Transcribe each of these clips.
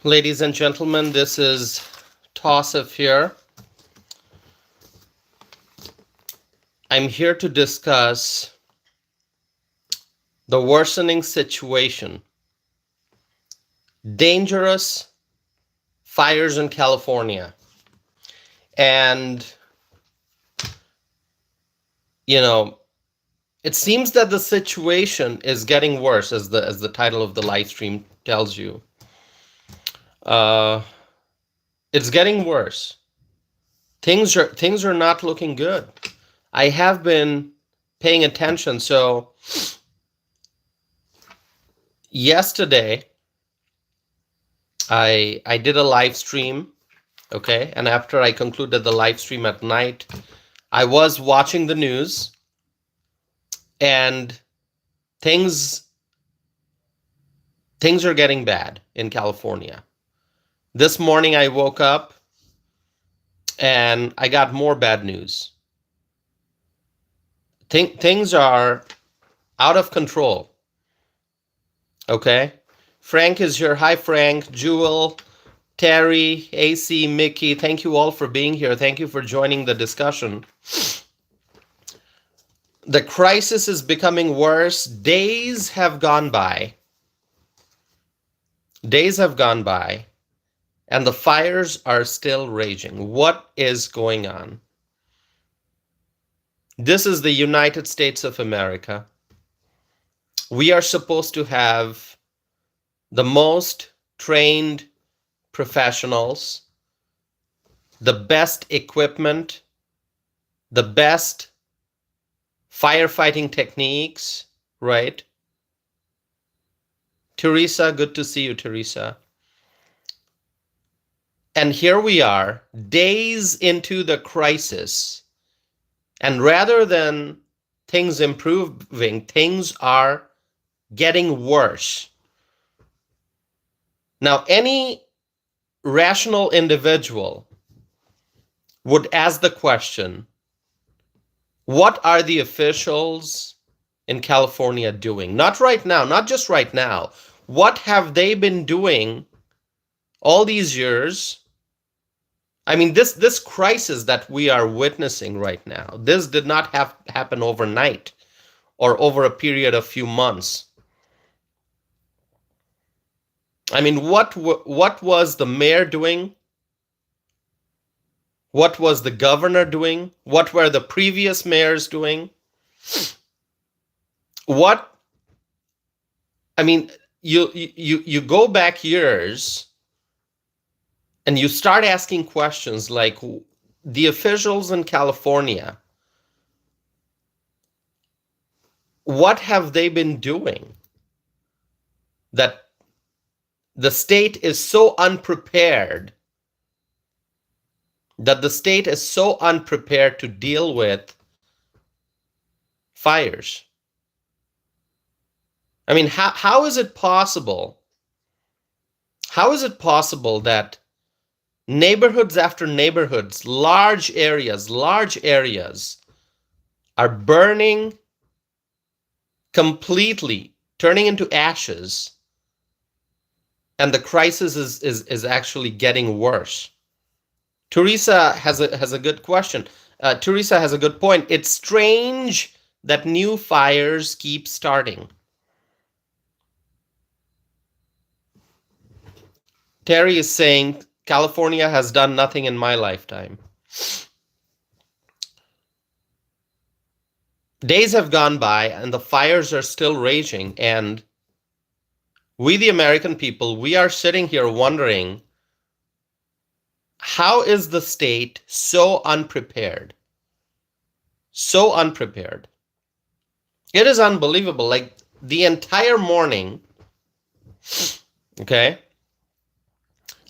Ladies and gentlemen, this is Tosif here. I'm here to discuss the worsening situation, dangerous fires in California. And, it seems that the situation is getting worse, as the title of the live stream tells you. It's getting worse. Things are not looking good. I have been paying attention. So yesterday I did a live stream, okay? And after I concluded the live stream at night, I was watching the news, and things are getting bad in California. This morning I woke up and I got more bad news. Things are out of control. Okay? Frank is here. Hi, Frank, Jewel, Terry, AC, Mickey. Thank you all for being here. Thank you for joining the discussion. The crisis is becoming worse. Days have gone by. And the fires are still raging. What is going on? This is the United States of America. We are supposed to have the most trained professionals, the best equipment, the best firefighting techniques, right? Teresa, good to see you, Teresa. And here we are, days into the crisis. And rather than things improving, things are getting worse. Now, any rational individual would ask the question, what are the officials in California doing? Not right now, not just right now. What have they been doing all these years? I mean, this crisis that we are witnessing right now, this did not happen overnight or over a period of few months. I mean, what was the mayor doing? What was the governor doing? What were the previous mayors doing? You go back years and you start asking questions like, the officials in California, what have they been doing that the state is so unprepared, to deal with fires? I mean, how is it possible? How is it possible that neighborhoods after neighborhoods, large areas are burning completely, turning into ashes, and the crisis is actually getting worse? Teresa has a good question. Teresa has a good point. It's strange that new fires keep starting. Terry is saying, California has done nothing in my lifetime. Days have gone by and the fires are still raging, and we, the American people, we are sitting here wondering, how is the state so unprepared? So unprepared. It is unbelievable. Like, the entire morning, okay,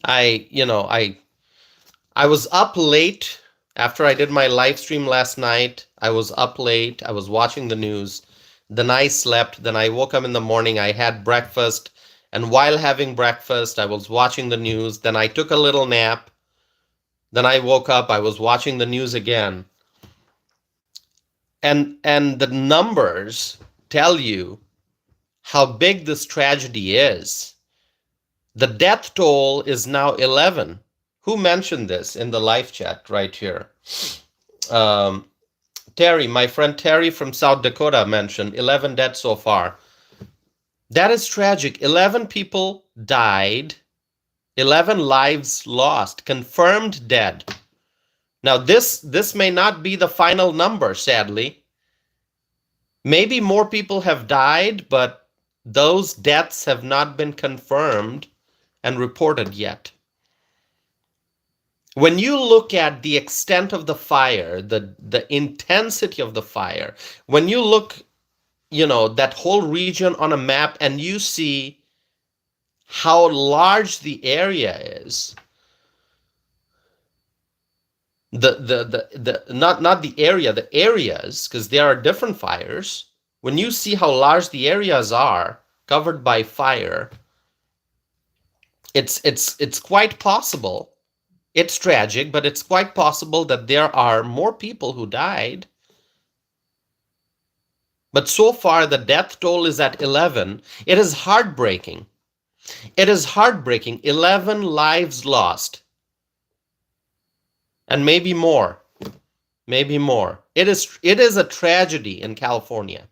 I was up late after I did my live stream last night. I was up late. I was watching the news. Then I slept. Then I woke up in the morning. I had breakfast. And while having breakfast, I was watching the news. Then I took a little nap. Then I woke up. I was watching the news again. And the numbers tell you how big this tragedy is. The death toll is now 11. Who mentioned this in the live chat right here? Um, Terry, my friend Terry from South Dakota mentioned 11 dead so far. That is tragic. 11 people died, 11 lives lost, confirmed dead. Now, this may not be the final number, sadly. Maybe more people have died, but those deaths have not been confirmed and reported yet. When you look at the extent of the fire, the intensity of the fire, when you look, that whole region on a map and you see how large the area is, not the area, the areas, because there are different fires. When you see how large the areas are covered by fire, it's quite possible. It's tragic, but it's quite possible that there are more people who died. But so far, the death toll is at 11. It is heartbreaking. It is heartbreaking. 11 lives lost. And maybe more. Maybe more. It is a tragedy in California.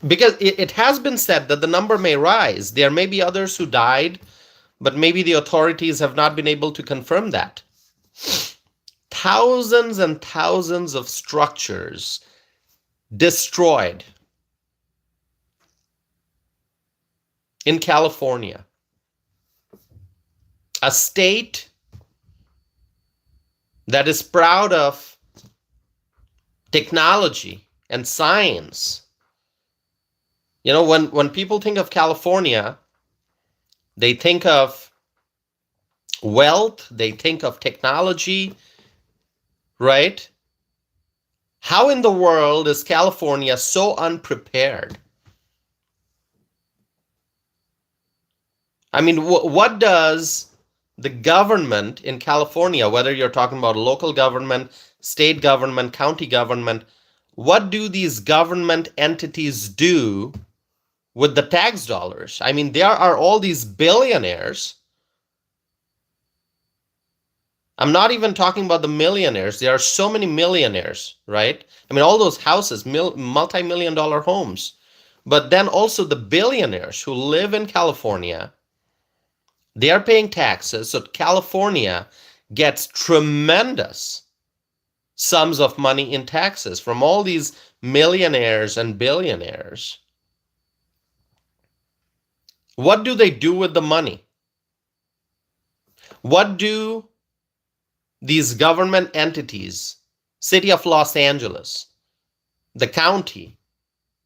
Because it has been said that the number may rise. There may be others who died, but maybe the authorities have not been able to confirm that. Thousands and thousands of structures destroyed in California. A state that is proud of technology and science. When people think of California, they think of wealth, they think of technology, right? How in the world is California so unprepared? I mean, what does the government in California, whether you're talking about local government, state government, county government, what do these government entities do with the tax dollars? I mean, there are all these billionaires. I'm not even talking about the millionaires. There are so many millionaires, right? I mean, all those houses, multi-million dollar homes. But then also the billionaires who live in California, they are paying taxes. So California gets tremendous sums of money in taxes from all these millionaires and billionaires. What do they do with the money? What do these government entities, City of Los Angeles, the county,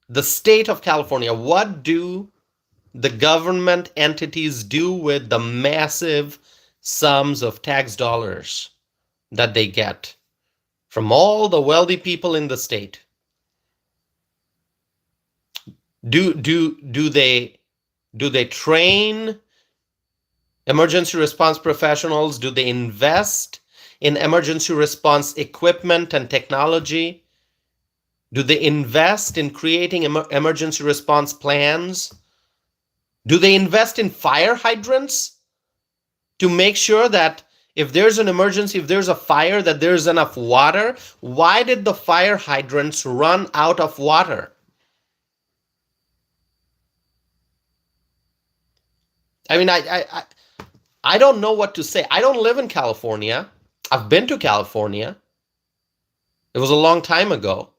the state of California, what do the government entities do with the massive sums of tax dollars that they get from all the wealthy people in the state? Do they train emergency response professionals? Do they invest in emergency response equipment and technology? Do they invest in creating emergency response plans? Do they invest in fire hydrants to make sure that if there's an emergency, if there's a fire, that there's enough water? Why did the fire hydrants run out of water? I mean, I don't know what to say. I don't live in California. I've been to California. It was a long time ago.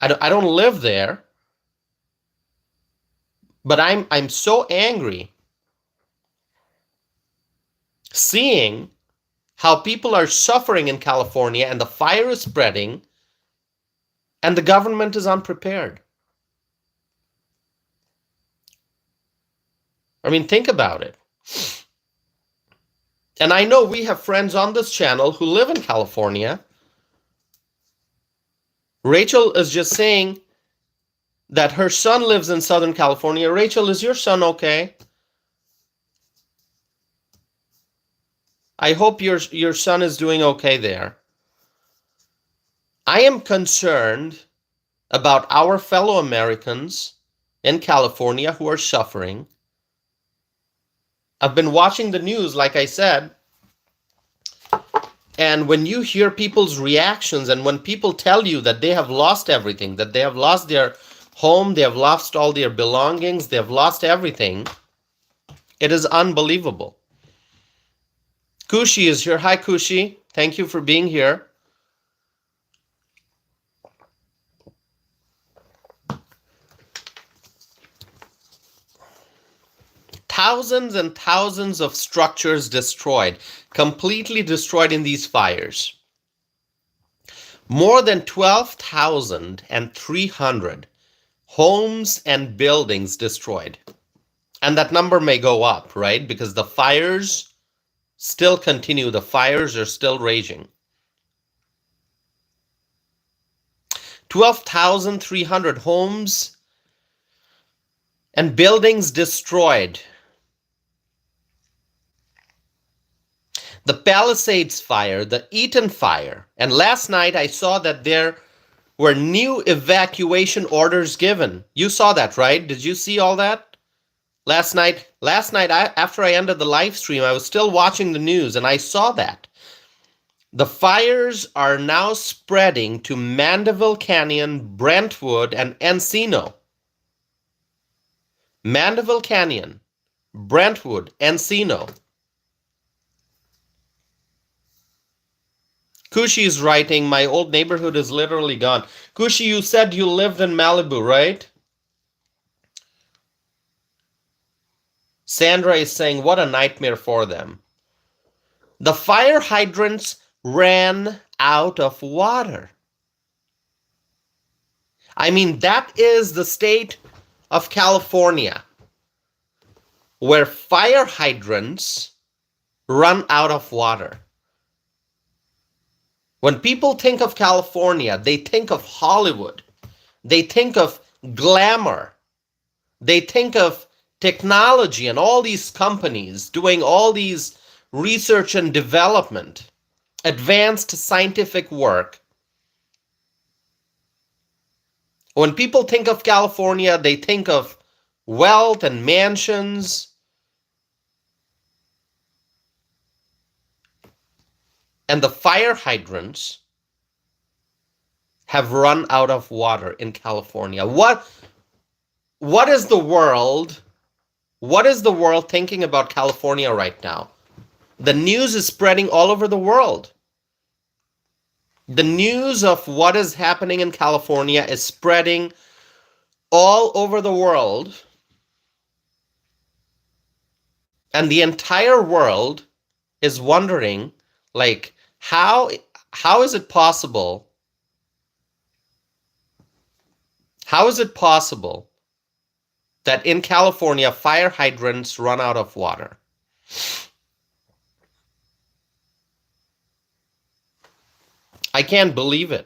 I don't live there. But I'm so angry seeing how people are suffering in California and the fire is spreading and the government is unprepared. I mean, think about it. And I know we have friends on this channel who live in California. Rachel is just saying that her son lives in Southern California. Rachel, is your son okay? I hope your son is doing okay there. I am concerned about our fellow Americans in California who are suffering. I've been watching the news, like I said, and when you hear people's reactions and when people tell you that they have lost everything, that they have lost their home, they have lost all their belongings, they have lost everything, it is unbelievable. Kushi is here. Hi, Kushi. Thank you for being here. Thousands and thousands of structures destroyed, completely destroyed in these fires. More than 12,300 homes and buildings destroyed. And that number may go up, right? Because the fires still continue. The fires are still raging. 12,300 homes and buildings destroyed. The Palisades fire, the Eaton fire, and last night I saw that there were new evacuation orders given. You saw that, right? Did you see all that? Last night, after I ended the live stream, I was still watching the news and I saw that. The fires are now spreading to Mandeville Canyon, Brentwood, and Encino. Mandeville Canyon, Brentwood, Encino. Kushi is writing, my old neighborhood is literally gone. Kushi, you said you lived in Malibu, right? Sandra is saying, what a nightmare for them. The fire hydrants ran out of water. I mean, that is the state of California, where fire hydrants run out of water. When people think of California, they think of Hollywood. They think of glamour. They think of technology and all these companies doing all these research and development, advanced scientific work. When people think of California, they think of wealth and mansions. And the fire hydrants have run out of water in California. What is the world thinking about California right now? The news is spreading all over the world. The news of what is happening in California is spreading all over the world. And the entire world is wondering, like, how is it possible? How is it possible that in California fire hydrants run out of water? I can't believe it.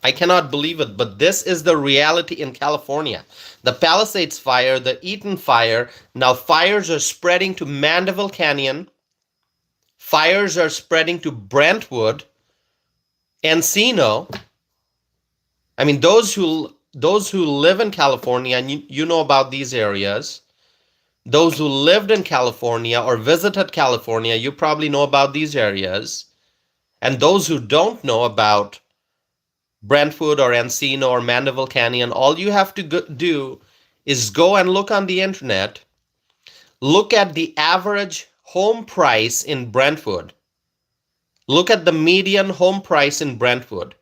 I cannot believe it, but this is the reality in California. The Palisades fire, the Eaton fire, now fires are spreading to Mandeville Canyon. Fires are spreading to Brentwood, Encino. I mean, those who live in California, and you know about these areas, those who lived in California or visited California, you probably know about these areas. And those who don't know about Brentwood or Encino or Mandeville Canyon, all you have to do is go and look on the internet, look at the average home price in Brentwood. Look at the median home price in Brentwood.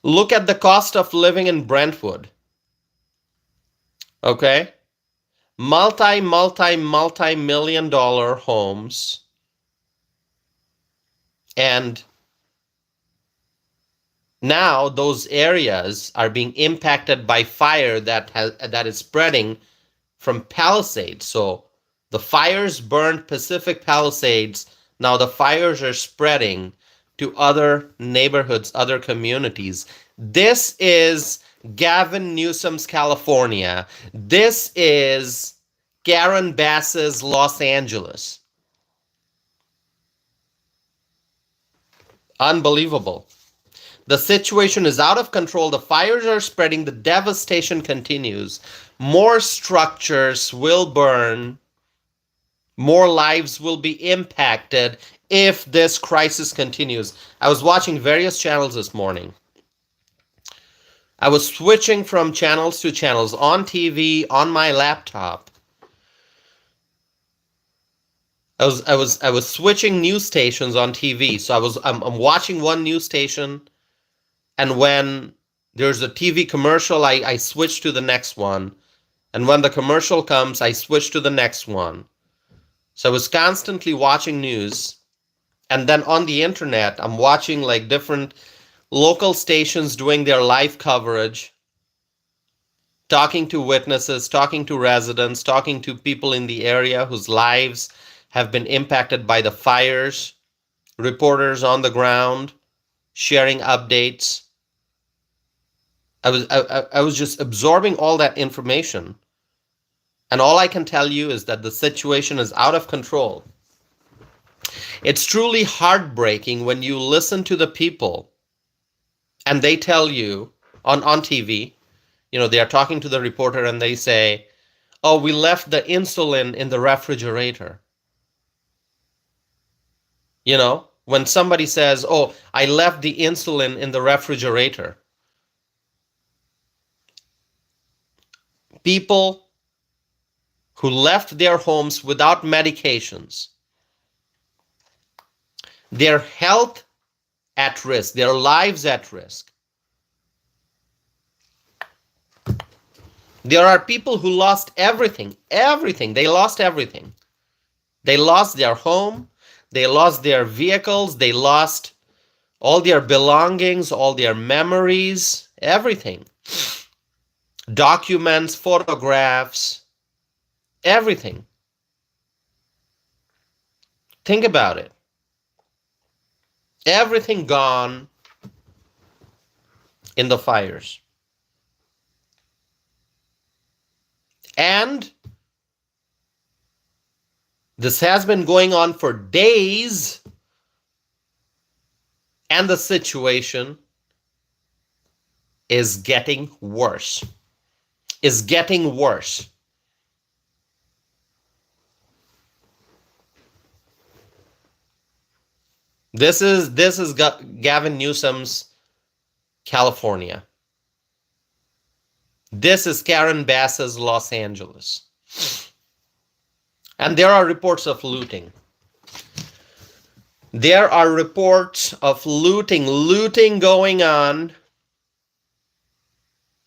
Look at the cost of living in Brentwood. Okay? Multi-million dollar homes. And now those areas are being impacted by fire that is spreading from Palisades. So the fires burned Pacific Palisades. Now the fires are spreading to other neighborhoods, other communities. This is Gavin Newsom's California. This is Karen Bass's Los Angeles. Unbelievable. The situation is out of control. The fires are spreading. The devastation continues. More structures will burn. More lives will be impacted if this crisis continues. I was watching various channels this morning. I was switching from channels to channels on TV, on my laptop. I was switching news stations on TV. So I'm watching one news station, and when there's a TV commercial, I switch to the next one. And when the commercial comes, I switch to the next one. So I was constantly watching news. And then on the internet, I'm watching like different local stations doing their live coverage, talking to witnesses, talking to residents, talking to people in the area whose lives have been impacted by the fires, reporters on the ground, sharing updates. I was just absorbing all that information. And all I can tell you is that the situation is out of control. It's truly heartbreaking when you listen to the people and they tell you on TV, they are talking to the reporter and they say, oh, we left the insulin in the refrigerator. When somebody says, oh, I left the insulin in the refrigerator. People who left their homes without medications, their health at risk, their lives at risk. There are people who lost everything. They lost everything. They lost their home. They lost their vehicles. They lost all their belongings, all their memories, everything. Documents, photographs, everything. Think about it. Everything gone in the fires. And this has been going on for days, and the situation is getting worse. Is getting worse. This is Gavin Newsom's California. This is Karen Bass's Los Angeles. And there are reports of looting. There are reports of looting going on.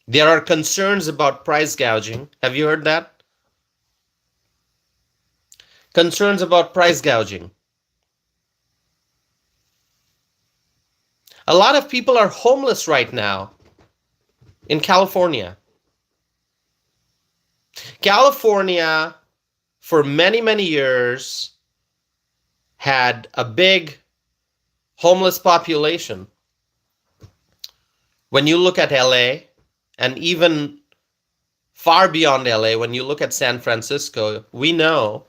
There are concerns about price gouging. Have you heard that? Concerns about price gouging. A lot of people are homeless right now in California. California, for many, many years, had a big homeless population. When you look at LA, and even far beyond LA, when you look at San Francisco, we know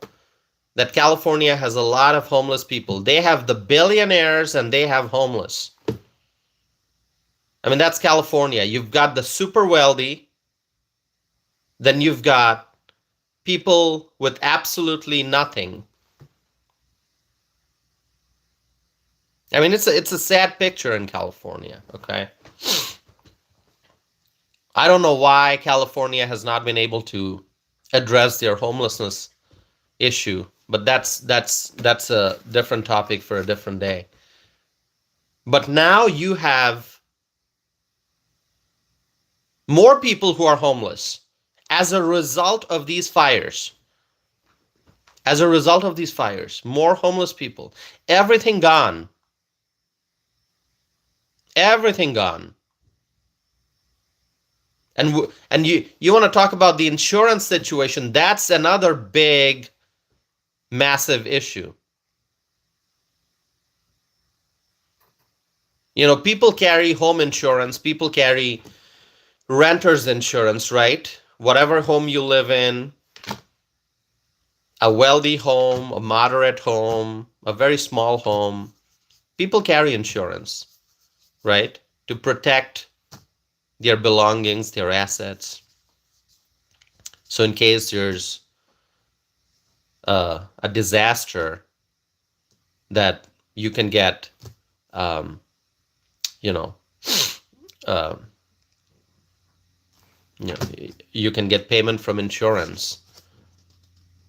that California has a lot of homeless people. They have the billionaires and they have homeless. I mean, that's California. You've got the super wealthy. Then you've got people with absolutely nothing. I mean, it's a sad picture in California, okay? I don't know why California has not been able to address their homelessness issue, but that's a different topic for a different day. But now you have more people who are homeless as a result of these fires. As a result of these fires, more homeless people. Everything gone. Everything gone. And you want to talk about the insurance situation? That's another big, massive issue. People carry home insurance. People carry renter's insurance, right? Whatever home you live in, a wealthy home, a moderate home, a very small home, people carry insurance, right? to protect their belongings, their assets. So in case there's a disaster, that you can get, you know, uh, you can get payment from insurance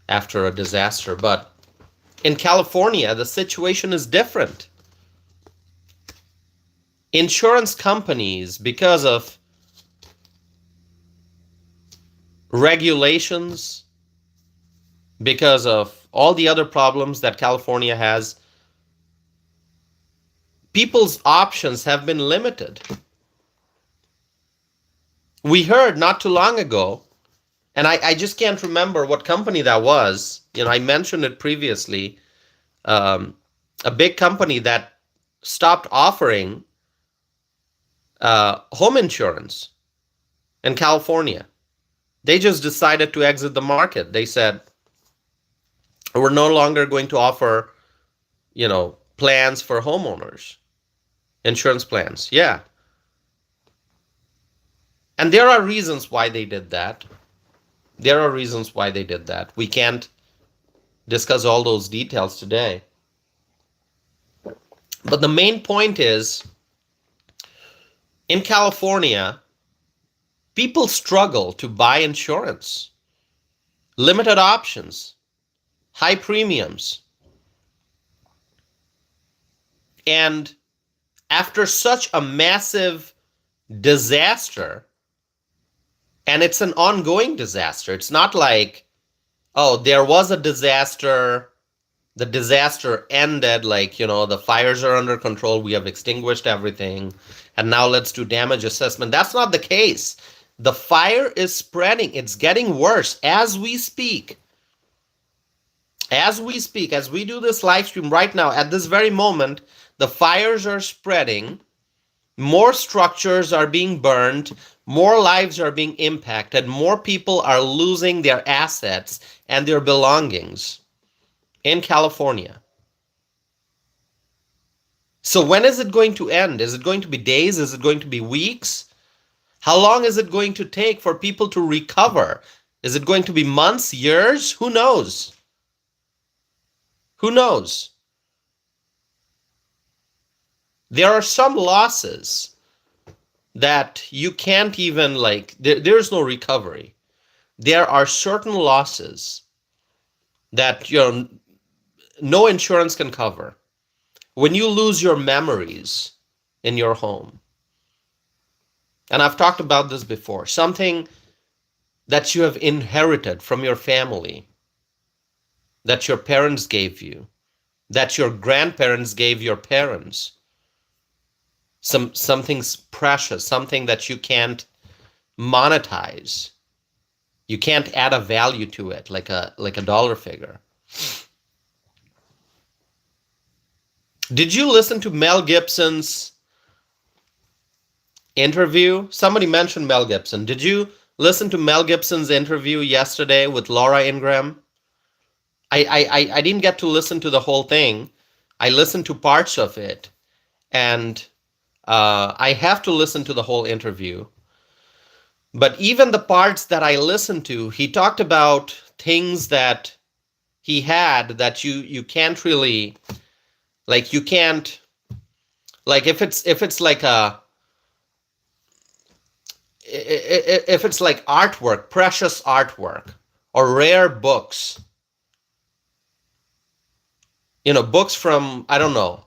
after a disaster. But in California, the situation is different. Insurance companies, because of regulations, because of all the other problems that California has, people's options have been limited. We heard not too long ago, and I just can't remember what company that was. I mentioned it previously. A big company that stopped offering home insurance in California. They just decided to exit the market. They said, we're no longer going to offer, plans for homeowners, insurance plans. Yeah. And there are reasons why they did that. We can't discuss all those details today. But the main point is, in California, people struggle to buy insurance. Limited options, high premiums. And after such a massive disaster, and it's an ongoing disaster. It's not like, oh, there was a disaster, the disaster ended, like, the fires are under control, we have extinguished everything, and now let's do damage assessment. That's not the case. The fire is spreading. It's getting worse as we speak. As we do this live stream right now, at this very moment, the fires are spreading. More structures are being burned. More lives are being impacted. More people are losing their assets and their belongings in California. So when is it going to end? Is it going to be days? Is it going to be weeks? How long is it going to take for people to recover? Is it going to be months, years? Who knows? Who knows? There are some losses that you can't even, there's no recovery. There are certain losses that no insurance can cover. When you lose your memories in your home, and I've talked about this before, something that you have inherited from your family, that your parents gave you, that your grandparents gave your parents, something's precious, something that you can't monetize. You can't add a value to it, like a dollar figure. Did you listen to Mel Gibson's interview? Somebody mentioned Mel Gibson. Did you listen to Mel Gibson's interview yesterday with Laura Ingraham? I didn't get to listen to the whole thing. I listened to parts of it, and I have to listen to the whole interview. But even the parts that I listened to, he talked about things that he had that you can't really, you can't, if it's like artwork, precious artwork, or rare books, books from, I don't know,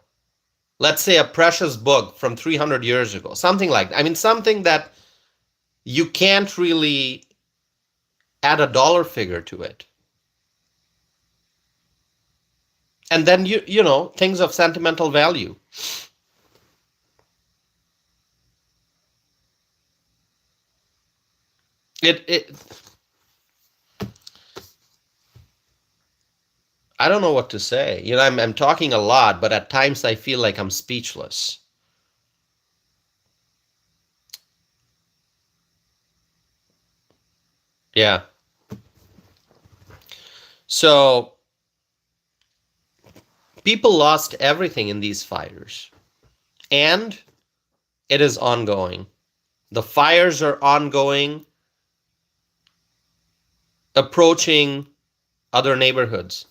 let's say a precious book from 300 years ago, something like that. something that you can't really add a dollar figure to it. And then, things of sentimental value. I don't know what to say. I'm talking a lot, but at times I feel like I'm speechless. Yeah. So people lost everything in these fires. And It is ongoing. The fires are ongoing, approaching other neighborhoods.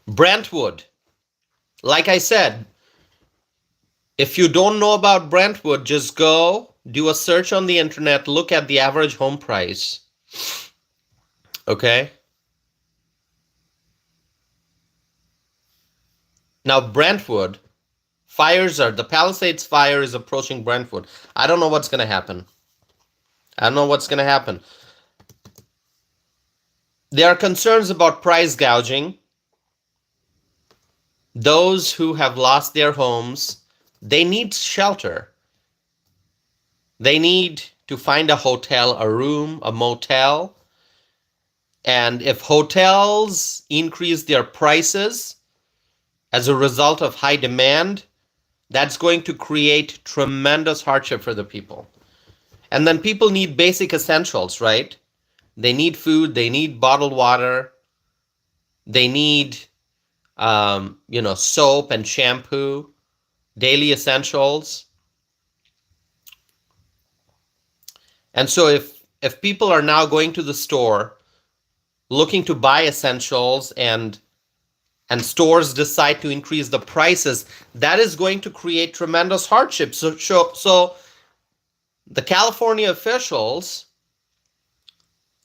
Brentwood, like I said, if you don't know about Brentwood, just go do a search on the internet, look at the average home price. Okay? Now, Brentwood, the Palisades fire is approaching Brentwood. I don't know what's going to happen. There are concerns about price gouging. Those who have lost their homes, they need shelter. They need to find a hotel, a room, a motel. And if hotels increase their prices as a result of high demand, that's going to create tremendous hardship for the people. And then people need basic essentials, right? They need food, they need bottled water, they need soap and shampoo, daily essentials. And so if people are now going to the store looking to buy essentials and stores decide to increase the prices, that is going to create tremendous hardship. So the California officials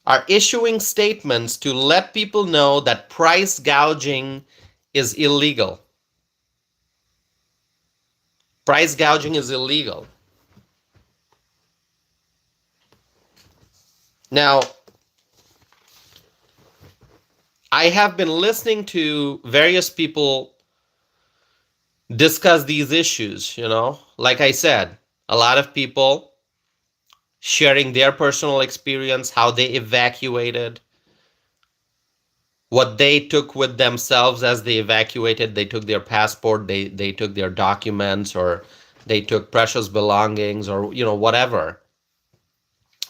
are issuing statements to let people know that price gouging is illegal. Price gouging is illegal. Now, I have been listening to various people discuss these issues, like I said, a lot of people sharing their personal experience, how they evacuated, what they took with themselves as they evacuated. They took their passport, they took their documents, or they took precious belongings, or whatever,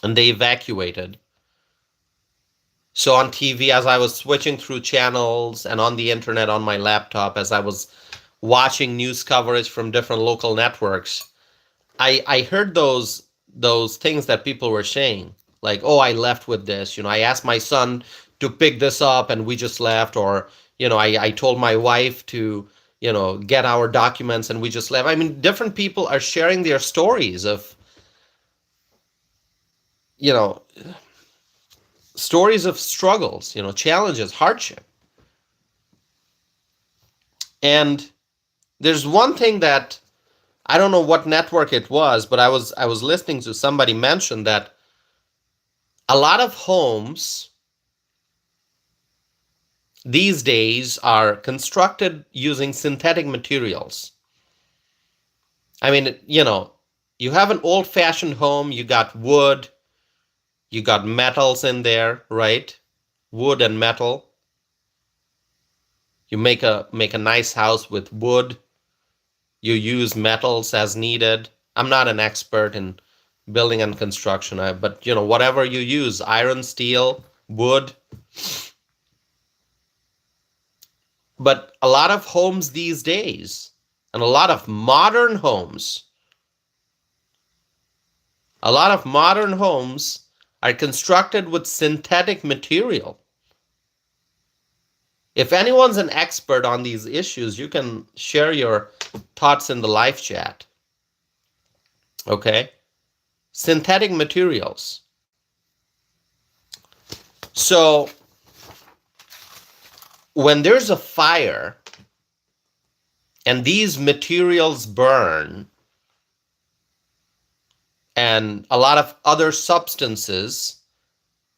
and they evacuated. So on TV, as I was switching through channels, and on the internet on my laptop, as I was watching news coverage from different local networks, I heard those things that people were saying, like, oh, I left with this. I asked my son to pick this up and we just left. Or, I told my wife to, get our documents and we just left. I mean, different people are sharing their stories of, stories of struggles, challenges, hardship. And there's one thing that I don't know what network it was, but I was listening to somebody mention that a lot of homes these days are constructed using synthetic materials. I mean, you have an old-fashioned home, you got wood, you got metals in there, right? Wood and metal. You make a nice house with wood. You use metals as needed. I'm not an expert in building and construction, but whatever you use, iron, steel, wood. But a lot of homes these days, and a lot of modern homes are constructed with synthetic material. If anyone's an expert on these issues, you can share your thoughts in the live chat. Okay? Synthetic materials. So, when there's a fire and these materials burn, and a lot of other substances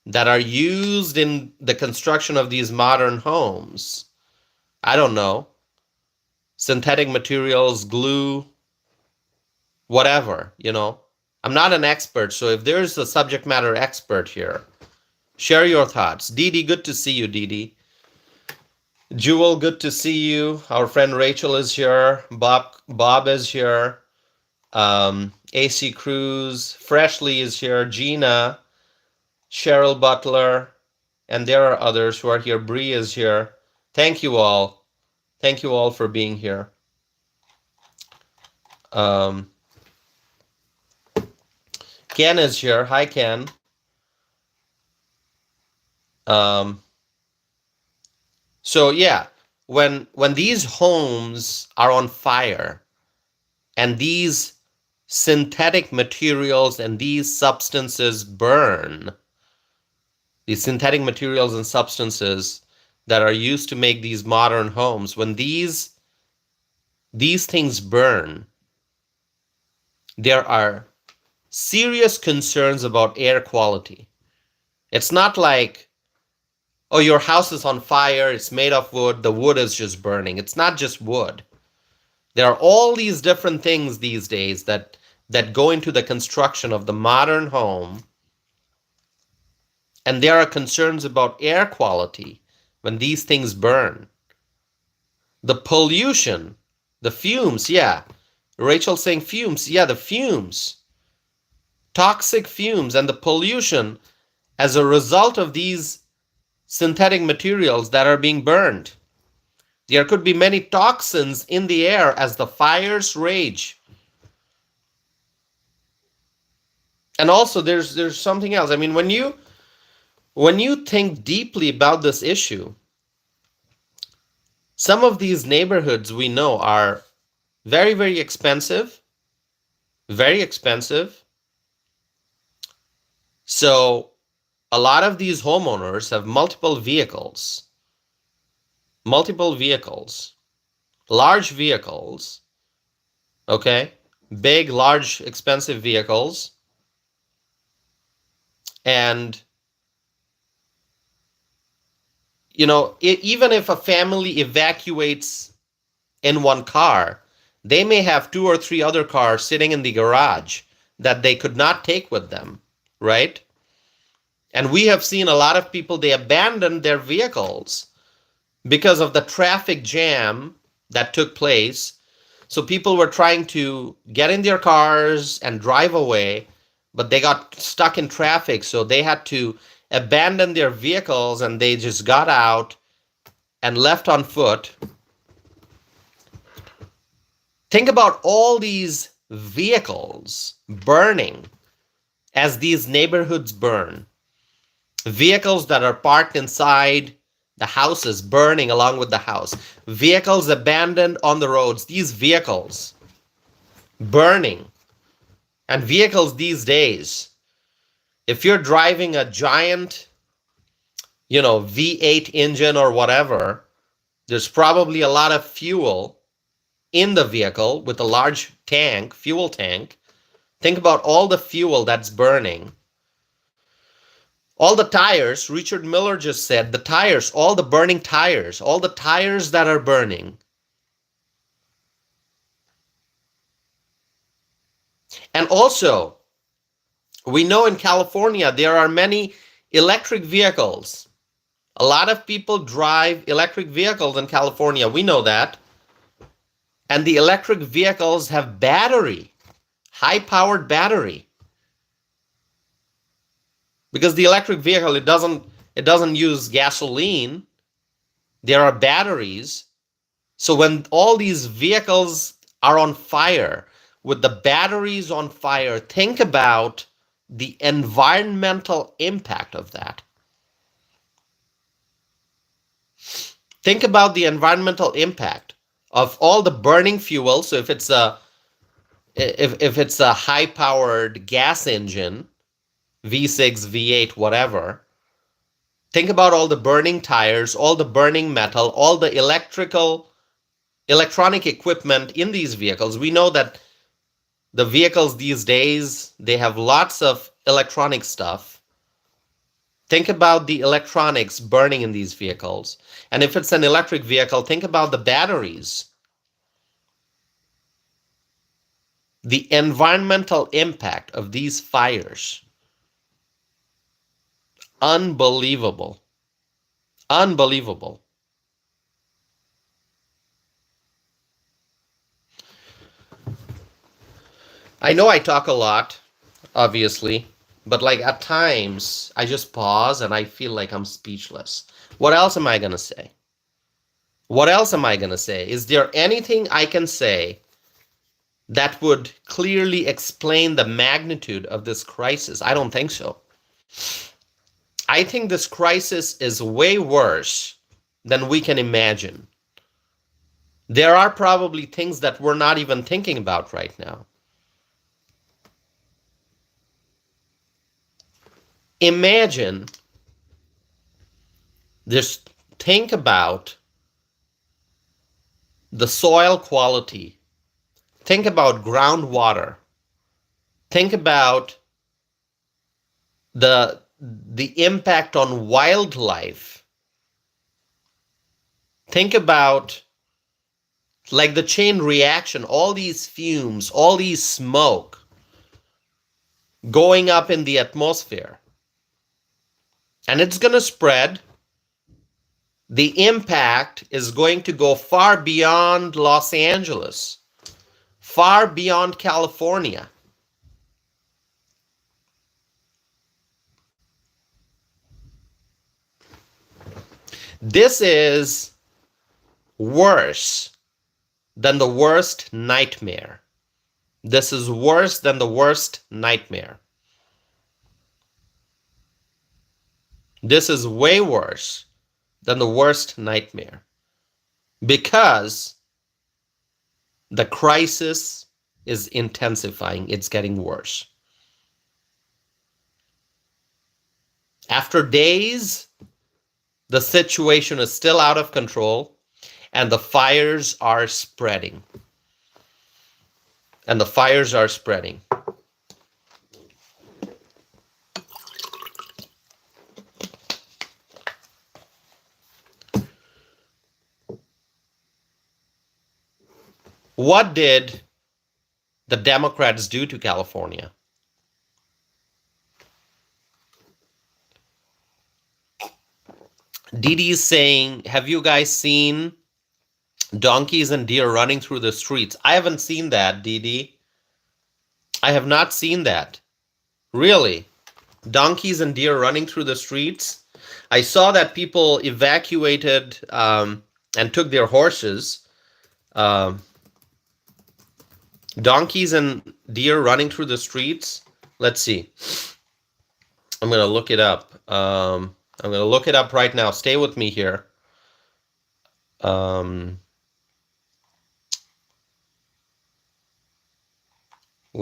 that are used in the construction of these modern homes, I don't know, synthetic materials, glue, whatever, I'm not an expert, so if there's a subject matter expert here, share your thoughts. Didi, good to see you, Didi. Jewel, good to see you. Our friend Rachel is here. Bob is here. AC Cruz, Freshly is here. Gina, Cheryl Butler, and there are others who are here. Bree is here. Thank you all. Thank you all for being here. Um, Ken is here. Hi, Ken. So yeah, when these homes are on fire and these synthetic materials and these substances burn, these synthetic materials and substances that are used to make these modern homes, when these things burn, there are serious concerns about air quality. It's not like, oh, your house is on fire, it's made of wood, the wood is just burning. It's not just wood. There are all these different things these days that go into the construction of the modern home, and there are concerns about air quality when these things burn. The pollution, the fumes, yeah. Rachel's saying fumes, yeah, the fumes. Toxic fumes and the pollution as a result of these synthetic materials that are being burned. There could be many toxins in the air as the fires rage. And also there's something else. I mean, when you think deeply about this issue, some of these neighborhoods we know are very, very expensive. Very expensive. So a lot of these homeowners have multiple vehicles, large vehicles, okay? Big, large, expensive vehicles. And, even if a family evacuates in one car, they may have 2 or 3 other cars sitting in the garage that they could not take with them, right? And we have seen a lot of people, they abandoned their vehicles because of the traffic jam that took place. So people were trying to get in their cars and drive away, but they got stuck in traffic. So they had to abandon their vehicles and they just got out and left on foot. Think about all these vehicles burning as these neighborhoods burn. Vehicles that are parked inside the houses burning along with the house. Vehicles abandoned on the roads. These vehicles burning. And vehicles these days, if you're driving a giant, V8 engine or whatever, there's probably a lot of fuel in the vehicle with a large tank, fuel tank. Think about all the fuel that's burning. All the tires, Richard Miller just said, the tires, all the burning tires, all the tires that are burning. And also, we know in California, there are many electric vehicles. A lot of people drive electric vehicles in California. We know that. And the electric vehicles have battery, high-powered battery. Because the electric vehicle, it doesn't use gasoline. There are batteries. So when all these vehicles are on fire, with the batteries on fire, think about the environmental impact of that. Think about the environmental impact of all the burning fuel. So if it's a high-powered gas engine, V6, V8, whatever, think about all the burning tires, all the burning metal, all the electronic equipment in these vehicles. We know that the vehicles these days, they have lots of electronic stuff. Think about the electronics burning in these vehicles. And if it's an electric vehicle, think about the batteries. The environmental impact of these fires. Unbelievable. Unbelievable. I know I talk a lot, obviously, but at times I just pause and I feel like I'm speechless. What else am I going to say? What else am I going to say? Is there anything I can say that would clearly explain the magnitude of this crisis? I don't think so. I think this crisis is way worse than we can imagine. There are probably things that we're not even thinking about right now. Imagine, just think about the soil quality. Think about groundwater. Think about the impact on wildlife. Think about like the chain reaction, all these fumes, all these smoke going up in the atmosphere. And it's going to spread. The impact is going to go far beyond Los Angeles, far beyond California. This is worse than the worst nightmare. This is worse than the worst nightmare. This is way worse than the worst nightmare, because the crisis is intensifying. It's getting worse. After days, the situation is still out of control, and the fires are spreading. And the fires are spreading. What did the Democrats do to California? Didi is saying, have you guys seen donkeys and deer running through the streets? I haven't seen that, Didi. I have not seen that. Really? Donkeys and deer running through the streets? I saw that people evacuated and took their horses. Donkeys and deer running through the streets? Let's see. I'm going to look it up. I'm going to look it up right now. Stay with me here. Let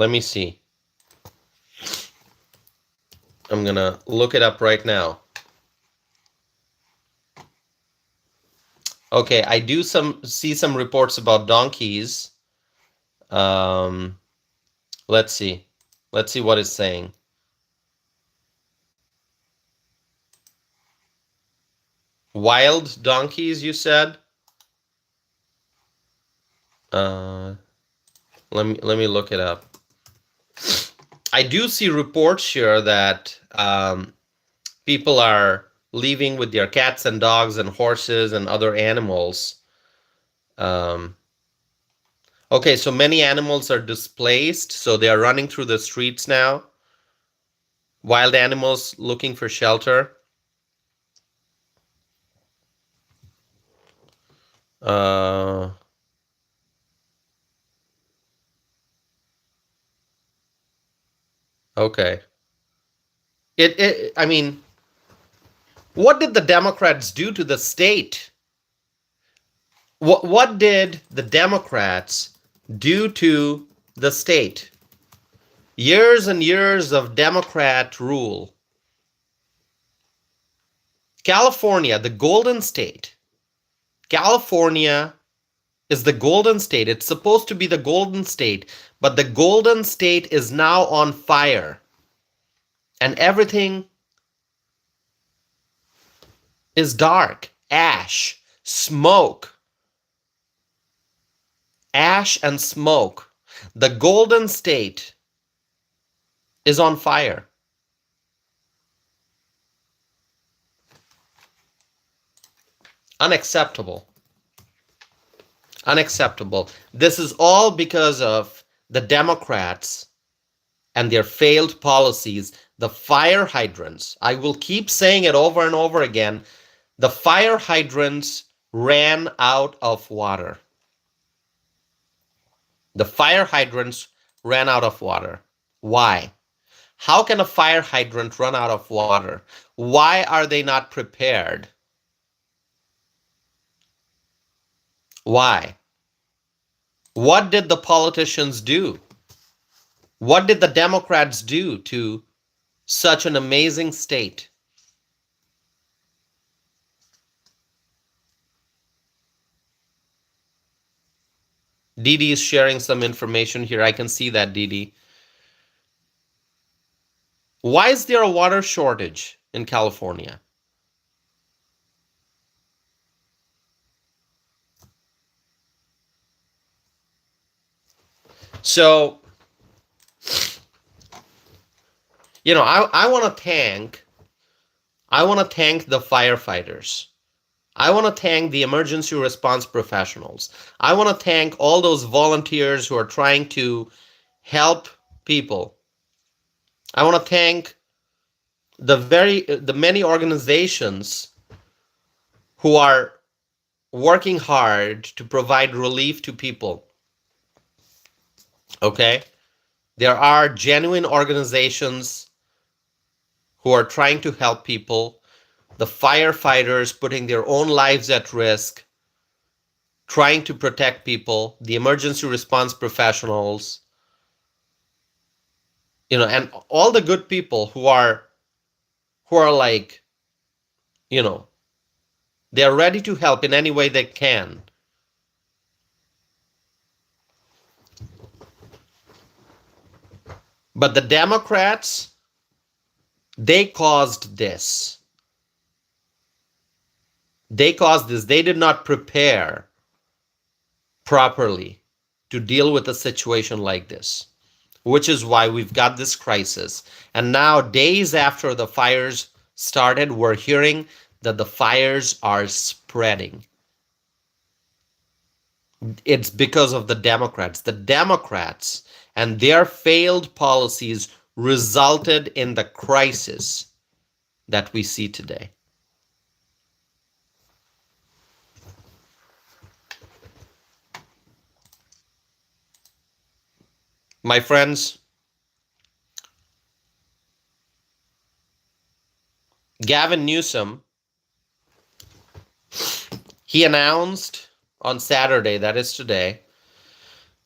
me see. I'm going to look it up right now. Okay, I do see some reports about donkeys. Let's see. Let's see what it's saying. Wild donkeys, you said? Let me look it up. I do see reports here that people are leaving with their cats and dogs and horses and other animals. Okay, so many animals are displaced, so they are running through the streets now. Wild animals looking for shelter. Okay. I mean, what did the Democrats do to the state? What did the Democrats do to the state? Years and years of Democrat rule. California, the Golden State. California is the Golden State. It's supposed to be the Golden State, but the Golden State is now on fire. And everything is dark. Ash, smoke. Ash and smoke. The Golden State is on fire. Unacceptable. Unacceptable. This is all because of the Democrats and their failed policies. The fire hydrants, I will keep saying it over and over again, the fire hydrants ran out of water. The fire hydrants ran out of water. Why? How can a fire hydrant run out of water? Why are they not prepared? Why? What did the politicians do? What did the Democrats do to such an amazing state? Didi is sharing some information here. I can see that, Didi. Why is there a water shortage in California? So, I want to thank the firefighters. I want to thank the emergency response professionals. I want to thank all those volunteers who are trying to help people. I want to thank the many organizations who are working hard to provide relief to people. Okay? There are genuine organizations who are trying to help people. The firefighters putting their own lives at risk, trying to protect people, the emergency response professionals, and all the good people who are like, they're ready to help in any way they can. But the Democrats, they caused this. They did not prepare properly to deal with a situation like this, which is why we've got this crisis. And now, days after the fires started, we're hearing that the fires are spreading. It's because of the Democrats. The Democrats and their failed policies resulted in the crisis that we see today. My friends, Gavin Newsom, he announced on Saturday, that is today,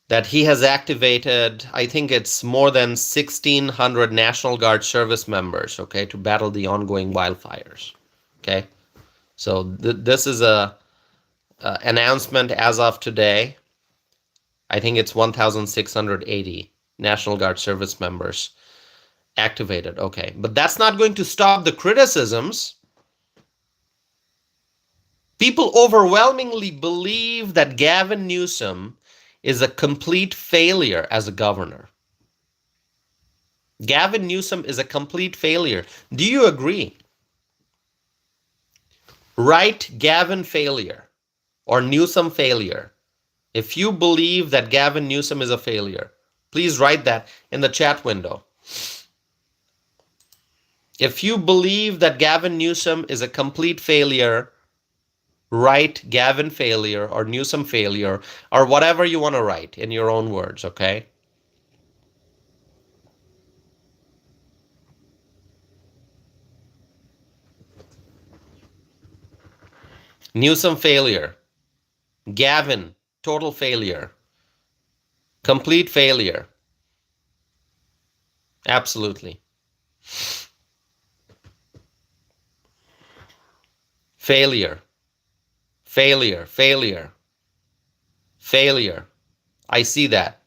that he has activated, I think it's more than 1,600 National Guard service members, okay, to battle the ongoing wildfires, okay? So this is a announcement as of today. I think it's 1,680 National Guard service members activated. Okay, but that's not going to stop the criticisms. People overwhelmingly believe that Gavin Newsom is a complete failure as a governor. Gavin Newsom is a complete failure. Do you agree? Write Gavin failure or Newsom failure. If you believe that Gavin Newsom is a failure, please write that in the chat window. If you believe that Gavin Newsom is a complete failure, write Gavin failure or Newsom failure or whatever you want to write in your own words, okay? Newsom failure. Gavin, total failure. Complete failure. Absolutely. Failure. Failure. Failure. Failure. I see that.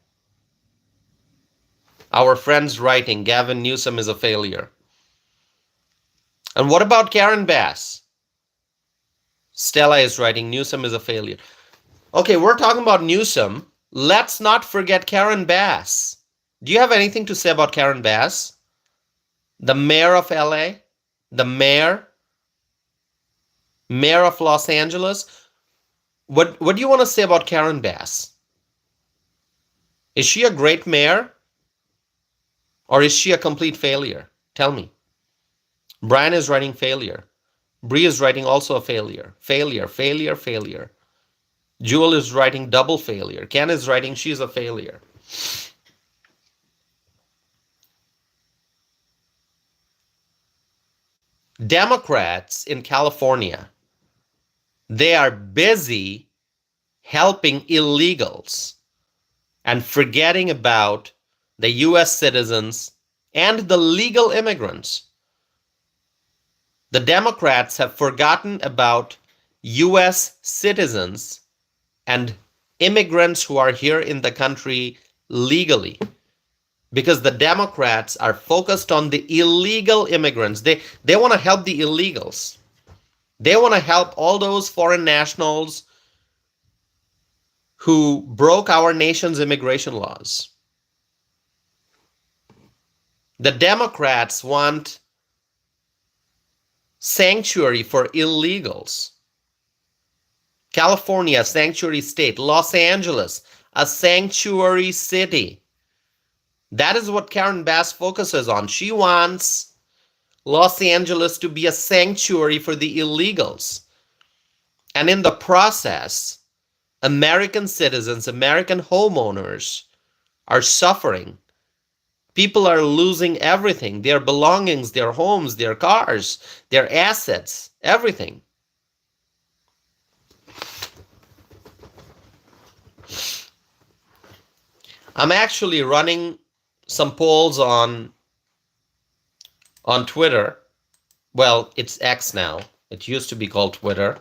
Our friends writing, Gavin Newsom is a failure. And what about Karen Bass? Stella is writing, Newsom is a failure. Okay, we're talking about Newsom. Let's not forget Karen Bass. Do you have anything to say about Karen Bass? The mayor of LA? The mayor of Los Angeles? What do you want to say about Karen Bass? Is she a great mayor? Or is she a complete failure? Tell me. Brian is writing failure. Bree is writing also a failure. Failure, failure, failure. Jewel is writing double failure. Ken is writing she's a failure. Democrats in California, they are busy helping illegals and forgetting about the US citizens and the legal immigrants. The Democrats have forgotten about US citizens and immigrants who are here in the country legally, because the Democrats are focused on the illegal immigrants. They want to help the illegals. They want to help all those foreign nationals who broke our nation's immigration laws. The Democrats want sanctuary for illegals. California, a sanctuary state. Los Angeles, a sanctuary city. That is what Karen Bass focuses on. She wants Los Angeles to be a sanctuary for the illegals. And in the process, American citizens, American homeowners are suffering. People are losing everything, their belongings, their homes, their cars, their assets, everything. I'm actually running some polls on Twitter. Well, it's X now. It used to be called Twitter.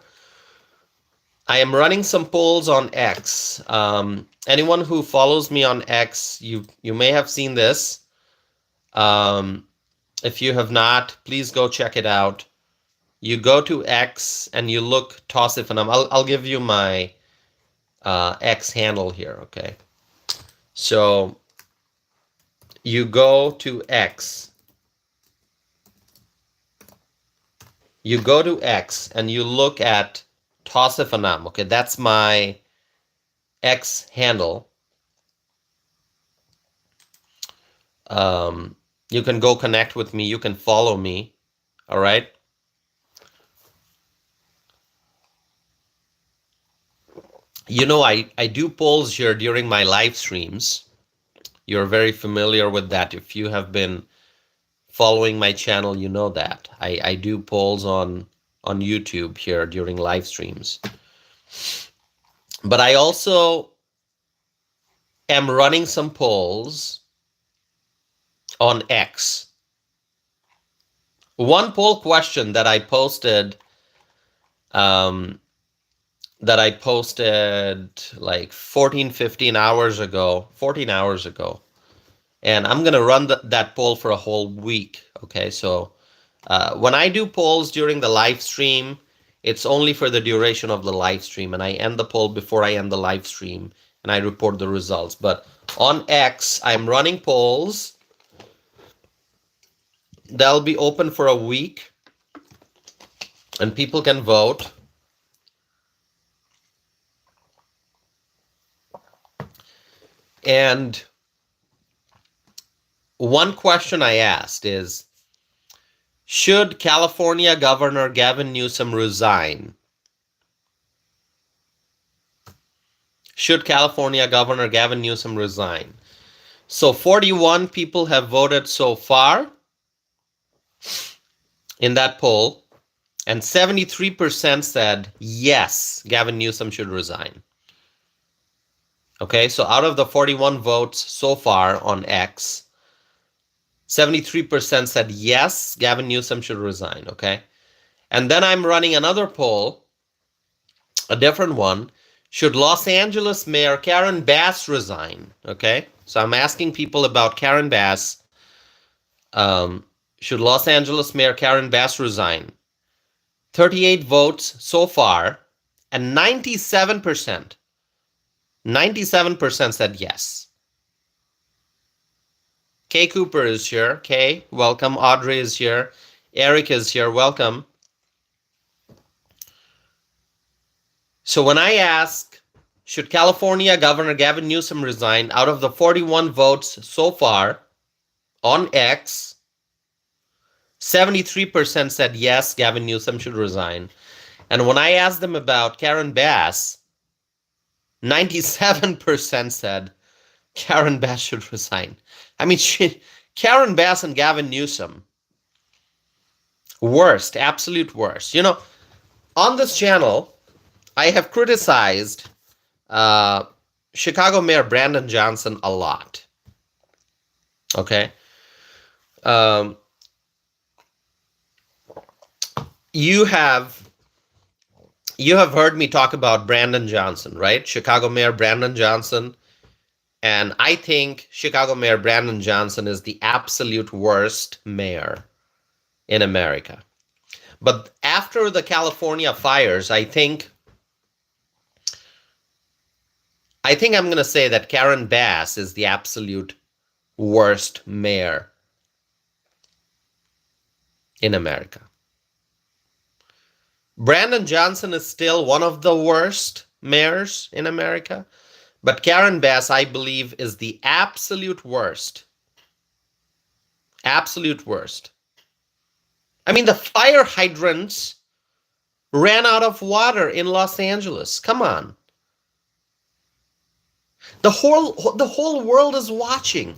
I am running some polls on X. Anyone who follows me on X, you may have seen this. If you have not, please go check it out. You go to X and you look Tossifanam. I'll give you my X handle here, okay? So you go to X. You go to X and you look at Tossifanam, okay? That's my X handle. You can go connect with me. You can follow me. All right. You know, I do polls here during my live streams. You're very familiar with that. If you have been following my channel, you know that. I do polls on YouTube here during live streams. But I also am running some polls on X. One poll question that I posted like 14 hours ago, and I'm gonna run that poll for a whole week. Okay, so when I do polls during the live stream, it's only for the duration of the live stream, and I end the poll before I end the live stream, and I report the results. But on X, I'm running polls. They'll be open for a week, and people can vote. And one question I asked is, should California Governor Gavin Newsom resign? Should California Governor Gavin Newsom resign? So 41 people have voted so far in that poll, and 73% said yes, Gavin Newsom should resign. Okay, so out of the 41 votes so far on X, 73% said yes, Gavin Newsom should resign, okay? And then I'm running another poll, a different one. Should Los Angeles Mayor Karen Bass resign? Okay, so I'm asking people about Karen Bass. Should Los Angeles Mayor Karen Bass resign? 38 votes so far, and 97% said yes. Kay Cooper is here. Kay, welcome. Audrey is here. Eric is here. Welcome. So when I ask, should California Governor Gavin Newsom resign, out of the 41 votes so far on X, 73% said yes, Gavin Newsom should resign. And when I asked them about Karen Bass, 97% said Karen Bass should resign. I mean, Karen Bass and Gavin Newsom, worst, absolute worst. On this channel, I have criticized Chicago Mayor Brandon Johnson a lot. Okay. You have heard me talk about Brandon Johnson, right? Chicago Mayor Brandon Johnson. And I think Chicago Mayor Brandon Johnson is the absolute worst mayor in America. But after the California fires, I think I'm going to say that Karen Bass is the absolute worst mayor in America. Brandon Johnson is still one of the worst mayors in America, but Karen Bass, I believe, is the absolute worst. Absolute worst. I mean, the fire hydrants ran out of water in Los Angeles. Come on. The whole world is watching.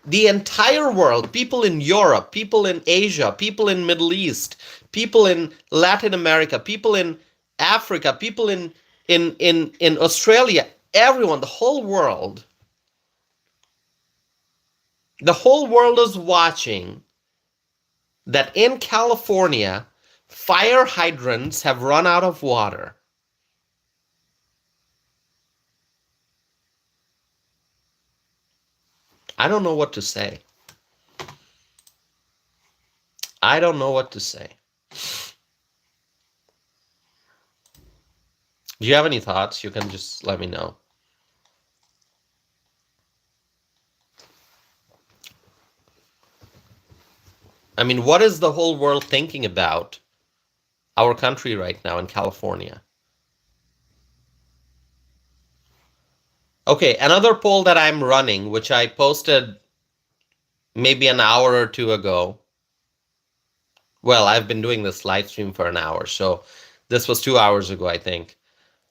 The entire world, people in Europe, people in Asia, people in Middle East, people in Latin America, people in Africa, people in Australia, everyone, the whole world is watching that in California, fire hydrants have run out of water. I don't know what to say. I don't know what to say. Do you have any thoughts? You can just let me know. I mean, what is the whole world thinking about our country right now in California? Okay, another poll that I'm running, which I posted maybe an hour or two ago. Well, I've been doing this live stream for an hour, so this was 2 hours ago, I think.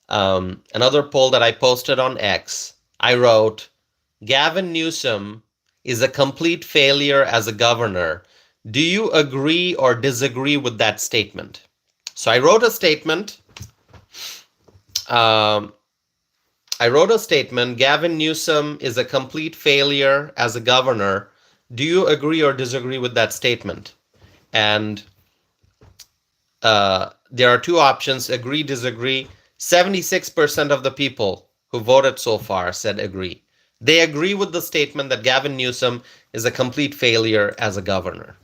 Another poll that I posted on X, I wrote, Gavin Newsom is a complete failure as a governor. Do you agree or disagree with that statement? So I wrote a statement. Gavin Newsom is a complete failure as a governor. Do you agree or disagree with that statement? And there are two options, agree, disagree. 76% of the people who voted so far said agree. They agree with the statement that Gavin Newsom is a complete failure as a governor.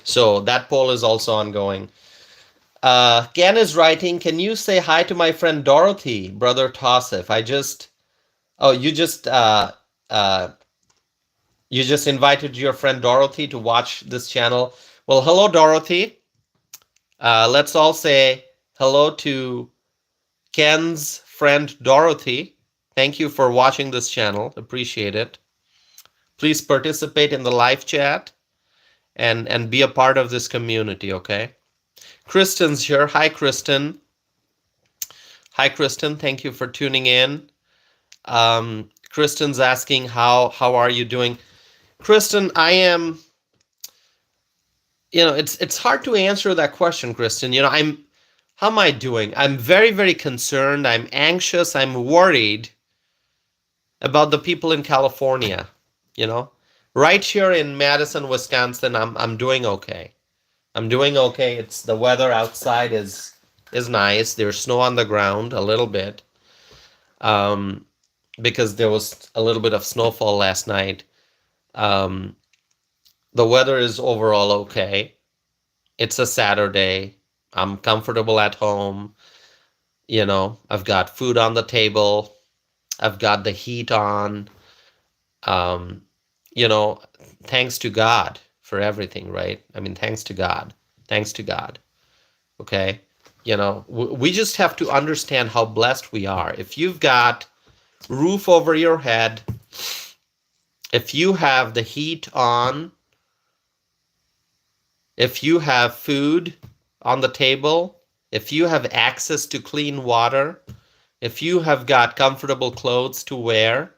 So that poll is also ongoing. Ken is writing, can you say hi to my friend Dorothy, brother Tosif? You just invited your friend Dorothy to watch this channel. Well, hello, Dorothy. Let's all say hello to Ken's friend Dorothy. Thank you for watching this channel. Appreciate it. Please participate in the live chat and be a part of this community, okay? Kristen's here. Hi, Kristen. Hi, Kristen. Thank you for tuning in. Kristen's asking, how are you doing? Kristen, I am, it's hard to answer that question, Kristen. How am I doing? I'm very, very concerned. I'm anxious. I'm worried about the people in California, Right here in Madison, Wisconsin, I'm doing okay. I'm doing okay. It's the weather outside is nice. There's snow on the ground a little bit, because there was a little bit of snowfall last night. The weather is overall okay. It's a Saturday. I'm comfortable at home. I've got food on the table. I've got the heat on. Thanks to God for everything, right? I mean, thanks to God. Thanks to God. Okay? We just have to understand how blessed we are. If you've got roof over your head, if you have the heat on, if you have food on the table, if you have access to clean water, if you have got comfortable clothes to wear,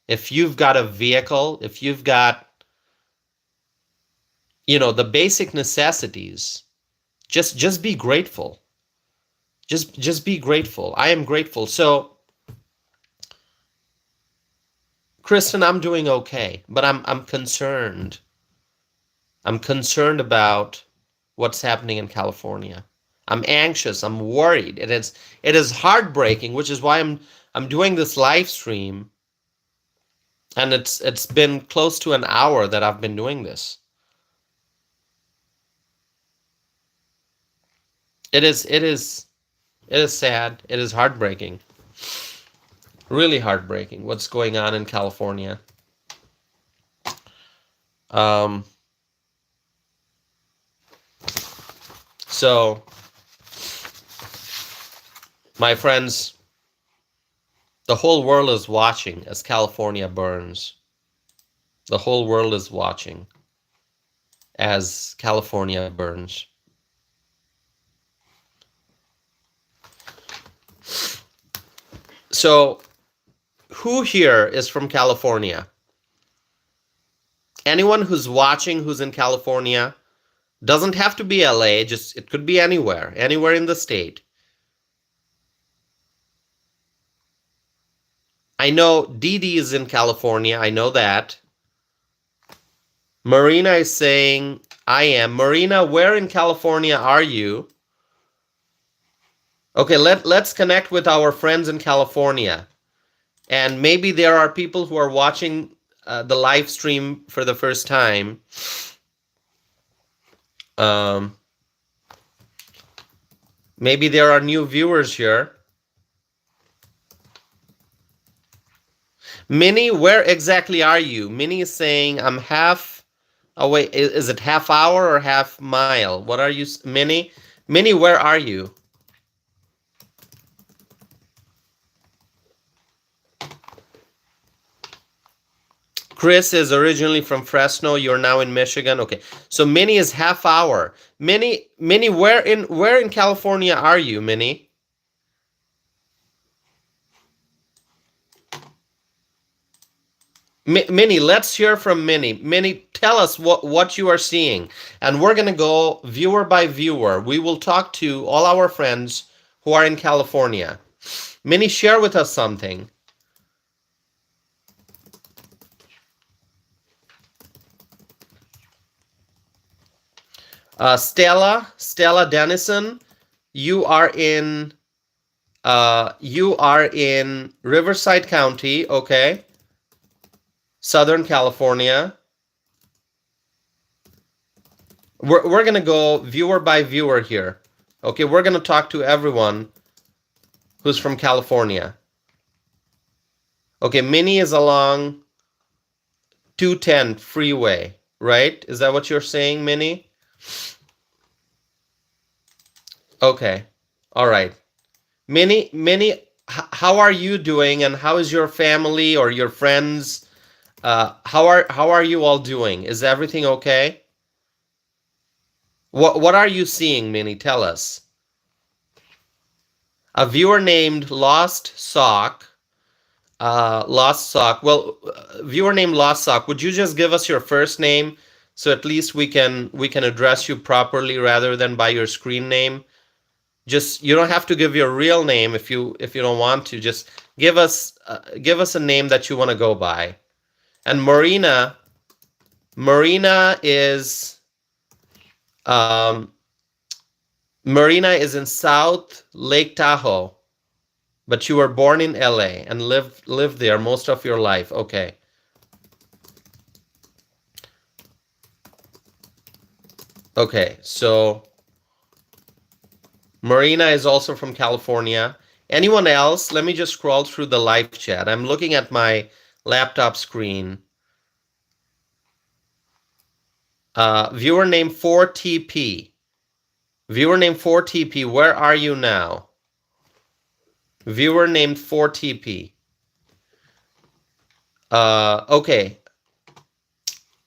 if you've got a vehicle, if you've got, the basic necessities, just be grateful. Just be grateful. I am grateful. So, Kristen, I'm doing okay, but I'm concerned. I'm concerned about what's happening in California. I'm anxious. I'm worried. It is heartbreaking, which is why I'm doing this live stream, and it's been close to an hour that I've been doing this. It is sad. It is heartbreaking. Really heartbreaking what's going on in California. So, my friends, the whole world is watching as California burns. The whole world is watching as California burns. So, who here is from California? Anyone who's watching who's in California? Doesn't have to be LA, it could be anywhere in the state. I know Dee Dee is in California, I know that. Marina is saying, I am. Marina, where in California are you? Okay, let's connect with our friends in California. And maybe there are people who are watching the live stream for the first time. Maybe there are new viewers here. Minnie, where exactly are you? Minnie is saying, I'm half away. Is it half hour or half mile? What are you, Minnie? Minnie, where are you? Chris is originally from Fresno. You're now in Michigan. Okay, so Minnie is half hour. Minnie, where in California are you, Minnie? Minnie, let's hear from Minnie. Minnie, tell us what you are seeing, and we're gonna go viewer by viewer. We will talk to all our friends who are in California. Minnie, share with us something. Stella Dennison, you are in Riverside County, okay? Southern California. We're gonna go viewer by viewer here. Okay, we're gonna talk to everyone who's from California. Okay, Minnie is along 210 freeway, right? Is that what you're saying, Minnie? Okay, all right. Minnie, how are you doing, and how is your family or your friends? How are you all doing? Is everything okay? What are you seeing, Minnie? Tell us. A viewer named Lost Sock. Well, viewer named Lost Sock. Would you just give us your first name so at least we can address you properly rather than by your screen name? Just, you don't have to give your real name if you don't want to. Just give us a name that you want to go by. And Marina is Marina is in South Lake Tahoe, but you were born in LA and lived there most of your life. Okay. Okay, so Marina is also from California. Anyone else? Let me just scroll through the live chat. I'm looking at my laptop screen. Viewer name 4TP. Viewer name 4TP, where are you now? Viewer named 4TP. Okay.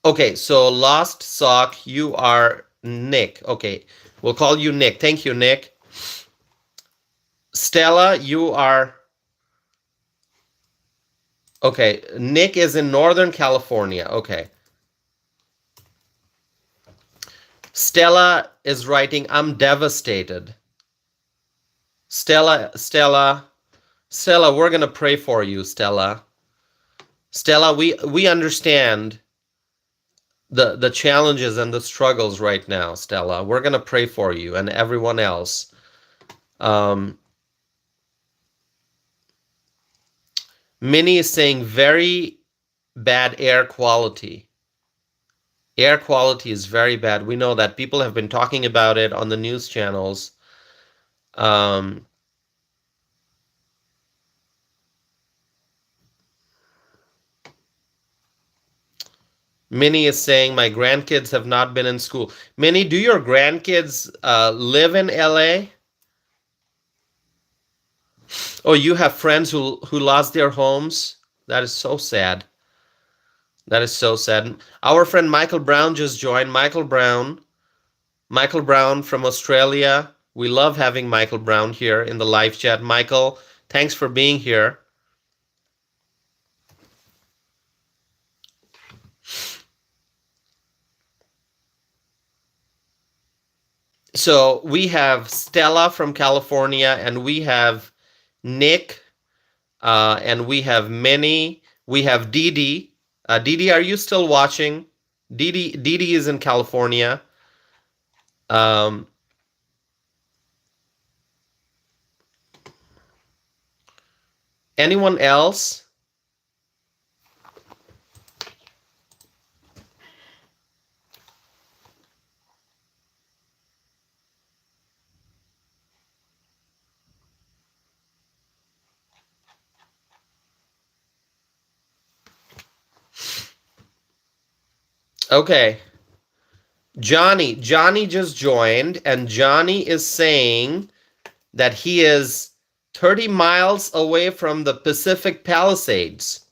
Okay, so Lost Sock, you are Nick. Okay, we'll call you Nick. Thank you, Nick. Stella, you are... Okay, Nick is in Northern California. Okay. Stella is writing, I'm devastated. Stella, we're going to pray for you, Stella. Stella, we understand the challenges and the struggles right now, Stella. We're going to pray for you and everyone else. Minnie is saying very bad air quality. Air quality is very bad. We know that. People have been talking about it on the news channels. Minnie is saying, my grandkids have not been in school. Minnie, do your grandkids live in LA? Oh, you have friends who lost their homes? That is so sad. That is so sad. Our friend Michael Brown just joined. Michael Brown from Australia. We love having Michael Brown here in the live chat. Michael, thanks for being here. So we have Stella from California, and we have Nick, and we have Minnie. We have Didi. Didi, are you still watching? Didi is in California. Anyone else? Okay. Johnny just joined, and Johnny is saying that he is 30 miles away from the Pacific Palisades.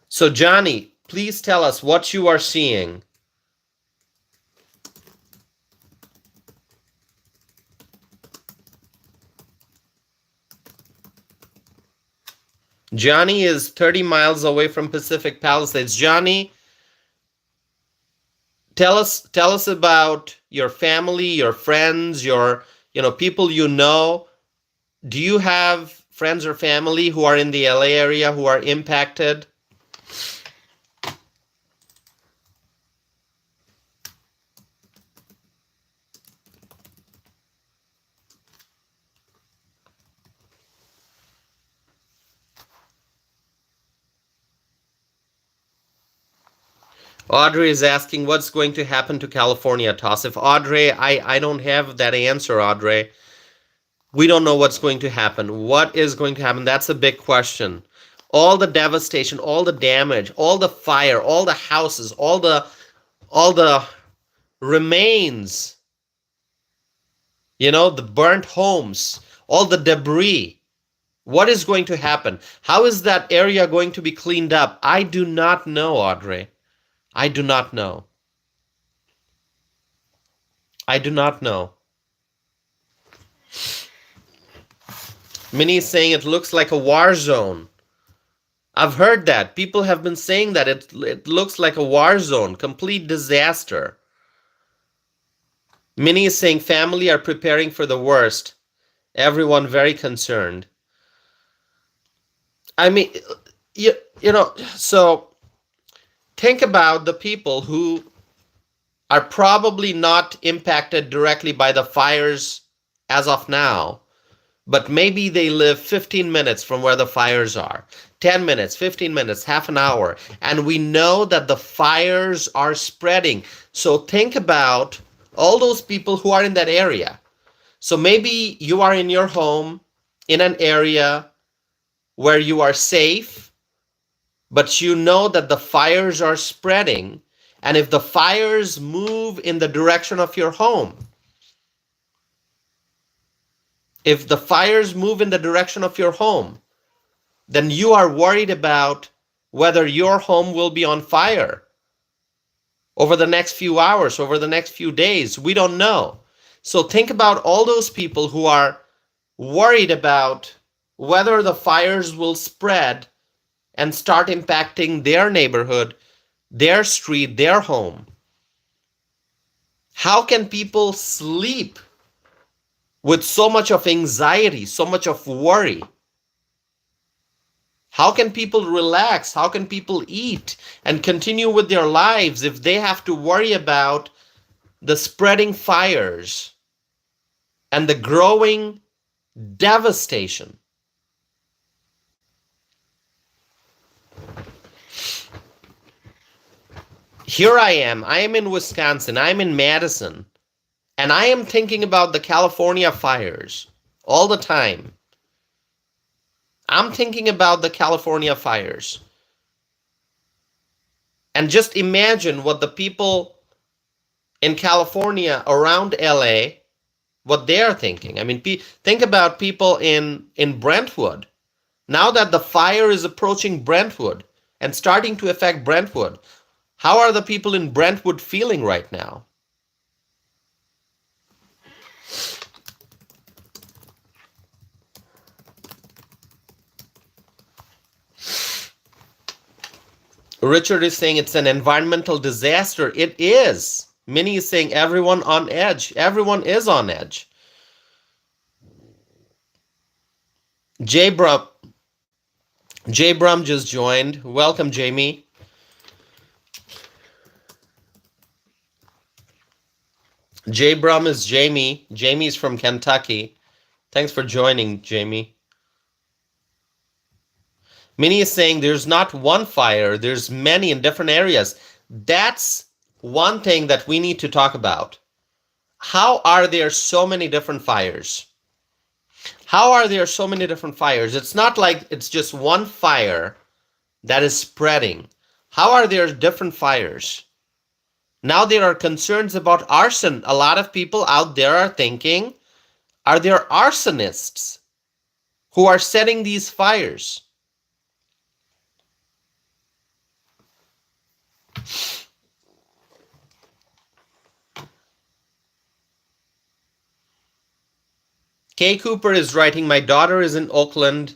So Johnny, please tell us what you are seeing. Johnny is 30 miles away from Pacific Palisades. Johnny, tell us about your family, your friends, your people you know. Do you have friends or family who are in the LA area who are impacted? Audrey is asking what's going to happen to California, Tassif. Audrey, I don't have that answer, Audrey. We don't know what's going to happen. What is going to happen? That's a big question. All the devastation, all the damage, all the fire, all the houses, all the remains, the burnt homes, all the debris. What is going to happen? How is that area going to be cleaned up? I do not know, Audrey. I do not know. I do not know. Minnie is saying it looks like a war zone. I've heard that. People have been saying that it looks like a war zone, complete disaster. Minnie is saying family are preparing for the worst. Everyone very concerned. I mean, so think about the people who are probably not impacted directly by the fires as of now, but maybe they live 15 minutes from where the fires are, 10 minutes, 15 minutes, half an hour, and we know that the fires are spreading. So think about all those people who are in that area. So maybe you are in your home in an area where you are safe, but you know that the fires are spreading, and if the fires move in the direction of your home, then you are worried about whether your home will be on fire. over the next few hours, over the next few days. We don't know. So think about all those people who are worried about whether the fires will spread and start impacting their neighborhood, their street, their home. How can people sleep with so much of anxiety, so much of worry? How can people relax? How can people eat and continue with their lives if they have to worry about the spreading fires and the growing devastation? Here I am in Wisconsin, I'm in Madison, and I am thinking about the California fires all the time. I'm thinking about the California fires. And just imagine what the people in California around LA, what they're thinking. I mean, think about people in Brentwood. Now that the fire is approaching Brentwood and starting to affect Brentwood, how are the people in Brentwood feeling right now? Richard is saying it's an environmental disaster. It is. Minnie is saying everyone on edge. Everyone is on edge. Jay Brum just joined. Welcome, Jamie. Jay Brum is Jamie. Jamie's from Kentucky. Thanks for joining, Jamie. Minnie is saying there's not one fire, there's many in different areas. That's one thing that we need to talk about. How are there so many different fires? How are there so many different fires? It's not like it's just one fire that is spreading. How are there different fires? Now there are concerns about arson. A lot of people out there are thinking, are there arsonists who are setting these fires? Kay Cooper is writing, my daughter is in Oakland,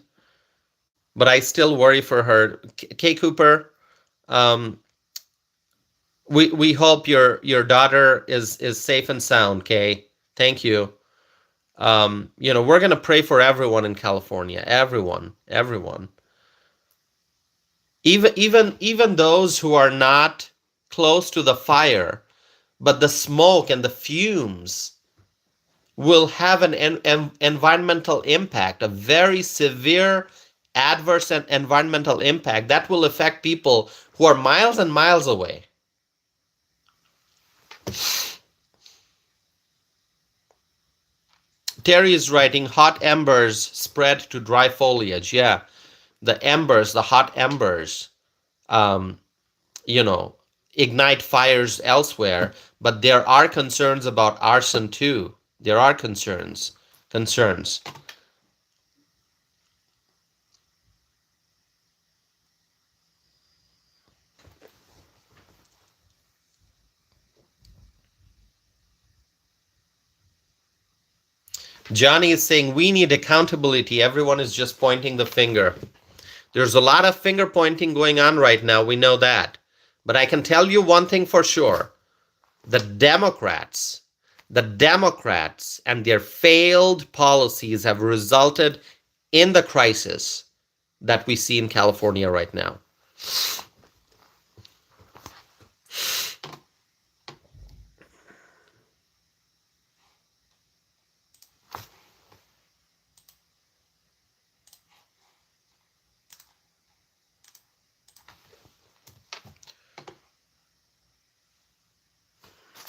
but I still worry for her. Kay Cooper, we hope your daughter is safe and sound, Kay. Thank you. We're gonna pray for everyone in California. Everyone. Even those who are not close to the fire, but the smoke and the fumes will have an environmental impact, a very severe adverse environmental impact that will affect people who are miles and miles away. Terry is writing, hot embers spread to dry foliage. Yeah, the embers, the hot embers, ignite fires elsewhere, but there are concerns about arson too. There are concerns. Johnny is saying we need accountability. Everyone is just pointing the finger. There's a lot of finger pointing going on right now. We know that. But I can tell you one thing for sure. The Democrats and their failed policies have resulted in the crisis that we see in California right now.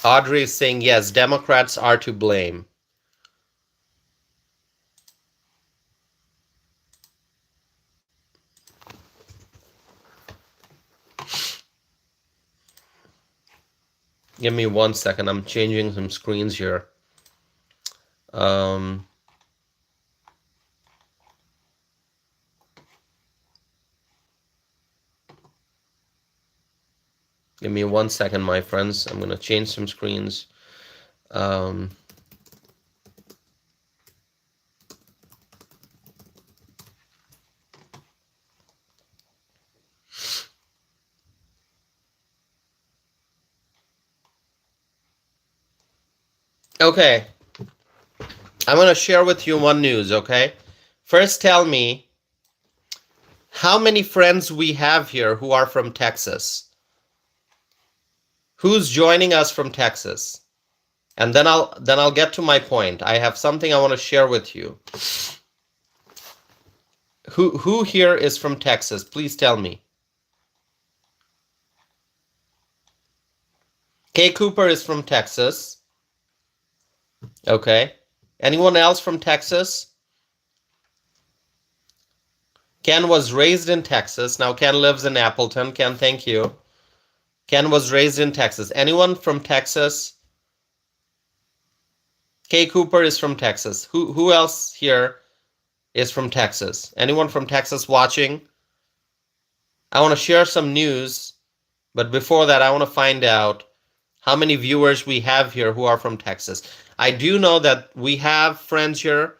Audrey is saying, yes, Democrats are to blame. Give me 1 second. I'm changing some screens here. Give me 1 second, my friends. I'm going to change some screens. Okay. I'm going to share with you one news, okay? First, tell me how many friends we have here who are from Texas. Who's joining us from Texas? And then I'll get to my point. I have something I want to share with you. Who here is from Texas? Please tell me. Kay Cooper is from Texas. Okay. Anyone else from Texas? Ken was raised in Texas. Now Ken lives in Appleton. Ken, thank you. Ken was raised in Texas. Anyone from Texas? Kay Cooper is from Texas. Who else here is from Texas? Anyone from Texas watching? I want to share some news, but before that, I want to find out how many viewers we have here who are from Texas. I do know that we have friends here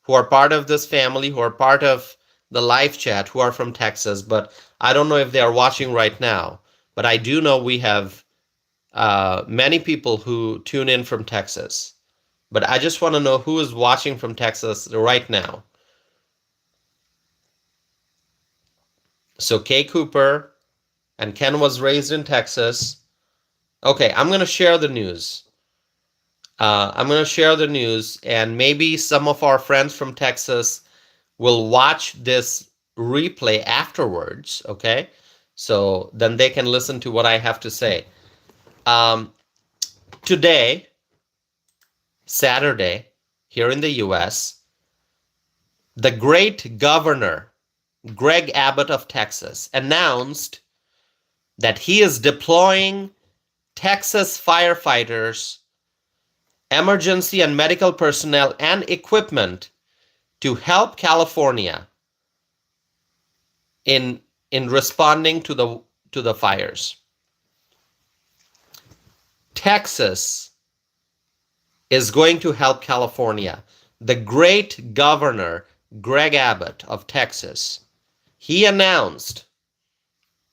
who are part of this family, who are part of the live chat, who are from Texas, but I don't know if they are watching right now. But I do know we have many people who tune in from Texas. But I just want to know who is watching from Texas right now. So Kay Cooper and Ken was raised in Texas. Okay, I'm going to share the news. I'm going to share the news, and maybe some of our friends from Texas will watch this replay afterwards, okay? So then they can listen to what I have to say. Today, Saturday, here in the US, the great governor, Greg Abbott of Texas, announced that he is deploying Texas firefighters, emergency and medical personnel, and equipment to help California in responding to the fires. Texas is going to help California. The great governor, Greg Abbott of Texas, he announced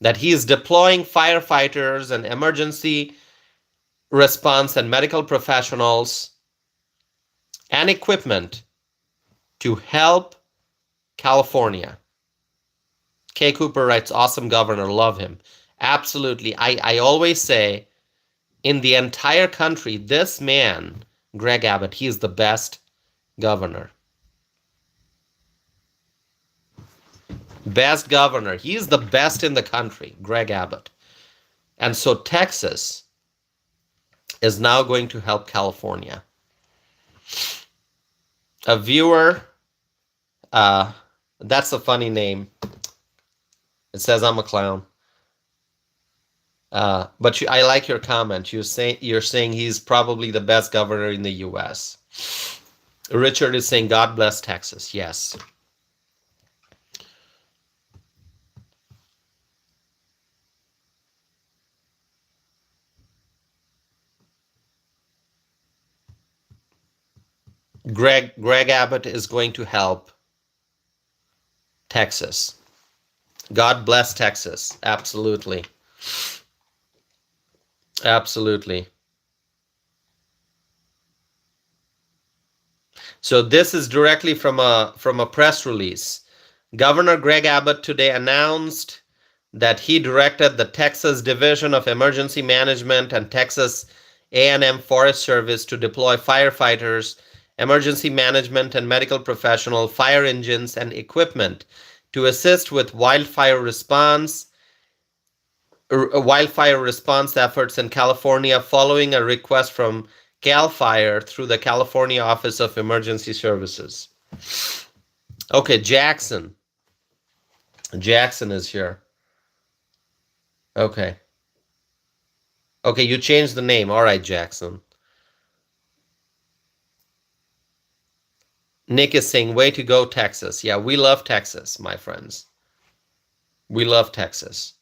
that he is deploying firefighters and emergency response and medical professionals and equipment to help California. Kay Cooper writes, awesome governor, love him. Absolutely. I always say, in the entire country, this man, Greg Abbott, he is the best governor. Best governor. He is the best in the country, Greg Abbott. And so Texas is now going to help California. A viewer, that's a funny name. It says I'm a clown. But I like your comment. You're saying he's probably the best governor in the U.S. Richard is saying, God bless Texas. Yes. Greg Abbott is going to help Texas. God bless Texas. Absolutely. Absolutely. So this is directly from a press release. Governor Greg Abbott today announced that he directed the Texas Division of Emergency Management and Texas A&M Forest Service to deploy firefighters, emergency management and medical professional, fire engines, and equipment to assist with wildfire response efforts in California following a request from CAL FIRE through the California Office of Emergency Services. Okay, Jackson. Jackson is here. Okay. Okay, you changed the name. All right, Jackson. Nick is saying, way to go, Texas. Yeah, we love Texas, my friends. We love Texas.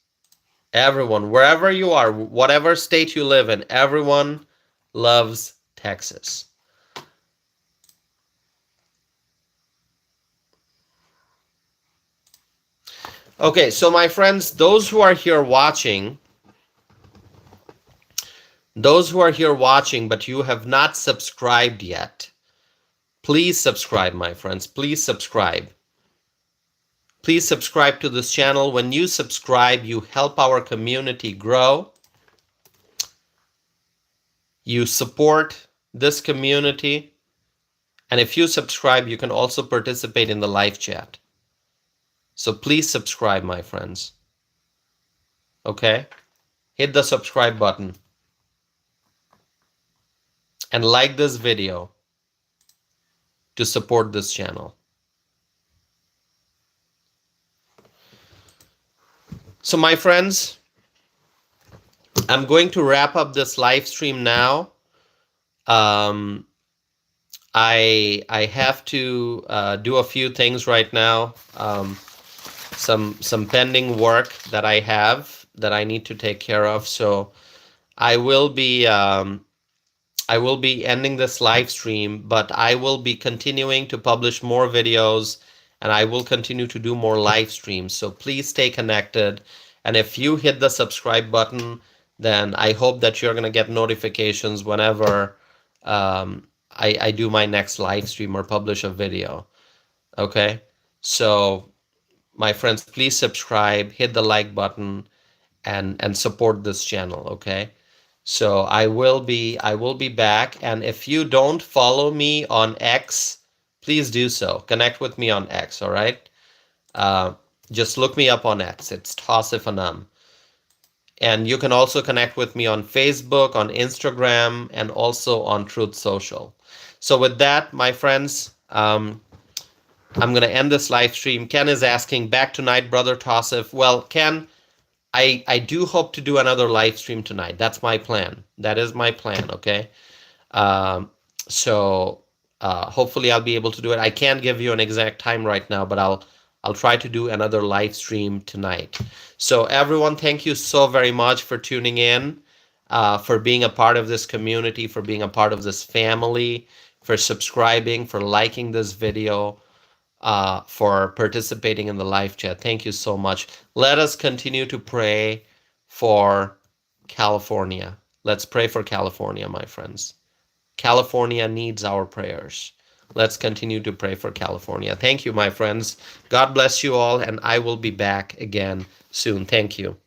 Everyone, wherever you are, whatever state you live in, everyone loves Texas. Okay, so my friends, those who are here watching, but you have not subscribed yet, please subscribe, my friends. Please subscribe. Please subscribe to this channel. When you subscribe, you help our community grow. You support this community. And if you subscribe, you can also participate in the live chat. So please subscribe, my friends. Okay? Hit the subscribe button. And like this video to support this channel. So my friends, I'm going to wrap up this live stream now. I have to do a few things right now. Some pending work that I have that I need to take care of. So I will be ending this live stream, but I will be continuing to publish more videos, and I will continue to do more live streams. So please stay connected. And if you hit the subscribe button, then I hope that you're going to get notifications whenever I do my next live stream or publish a video. Okay? So my friends, please subscribe, hit the like button, and support this channel, okay? So I will be back, and if you don't follow me on X, please do so. Connect with me on X, all right? Just look me up on X. It's Tausif Anam. And you can also connect with me on Facebook, on Instagram, and also on Truth Social. So with that, my friends, I'm going to end this live stream. Ken is asking, back tonight, Brother Tausif. Well, Ken, I do hope to do another live stream tonight. That's my plan. That is my plan, okay? So hopefully I'll be able to do it. I can't give you an exact time right now, but I'll try to do another live stream tonight. So everyone, thank you so very much for tuning in, for being a part of this community, for being a part of this family, for subscribing, for liking this video, for participating in the live chat. Thank you so much. Let us continue to pray for California. Let's pray for California, my friends. California needs our prayers. Let's continue to pray for California. Thank you, my friends. God bless you all, and I will be back again soon. Thank you.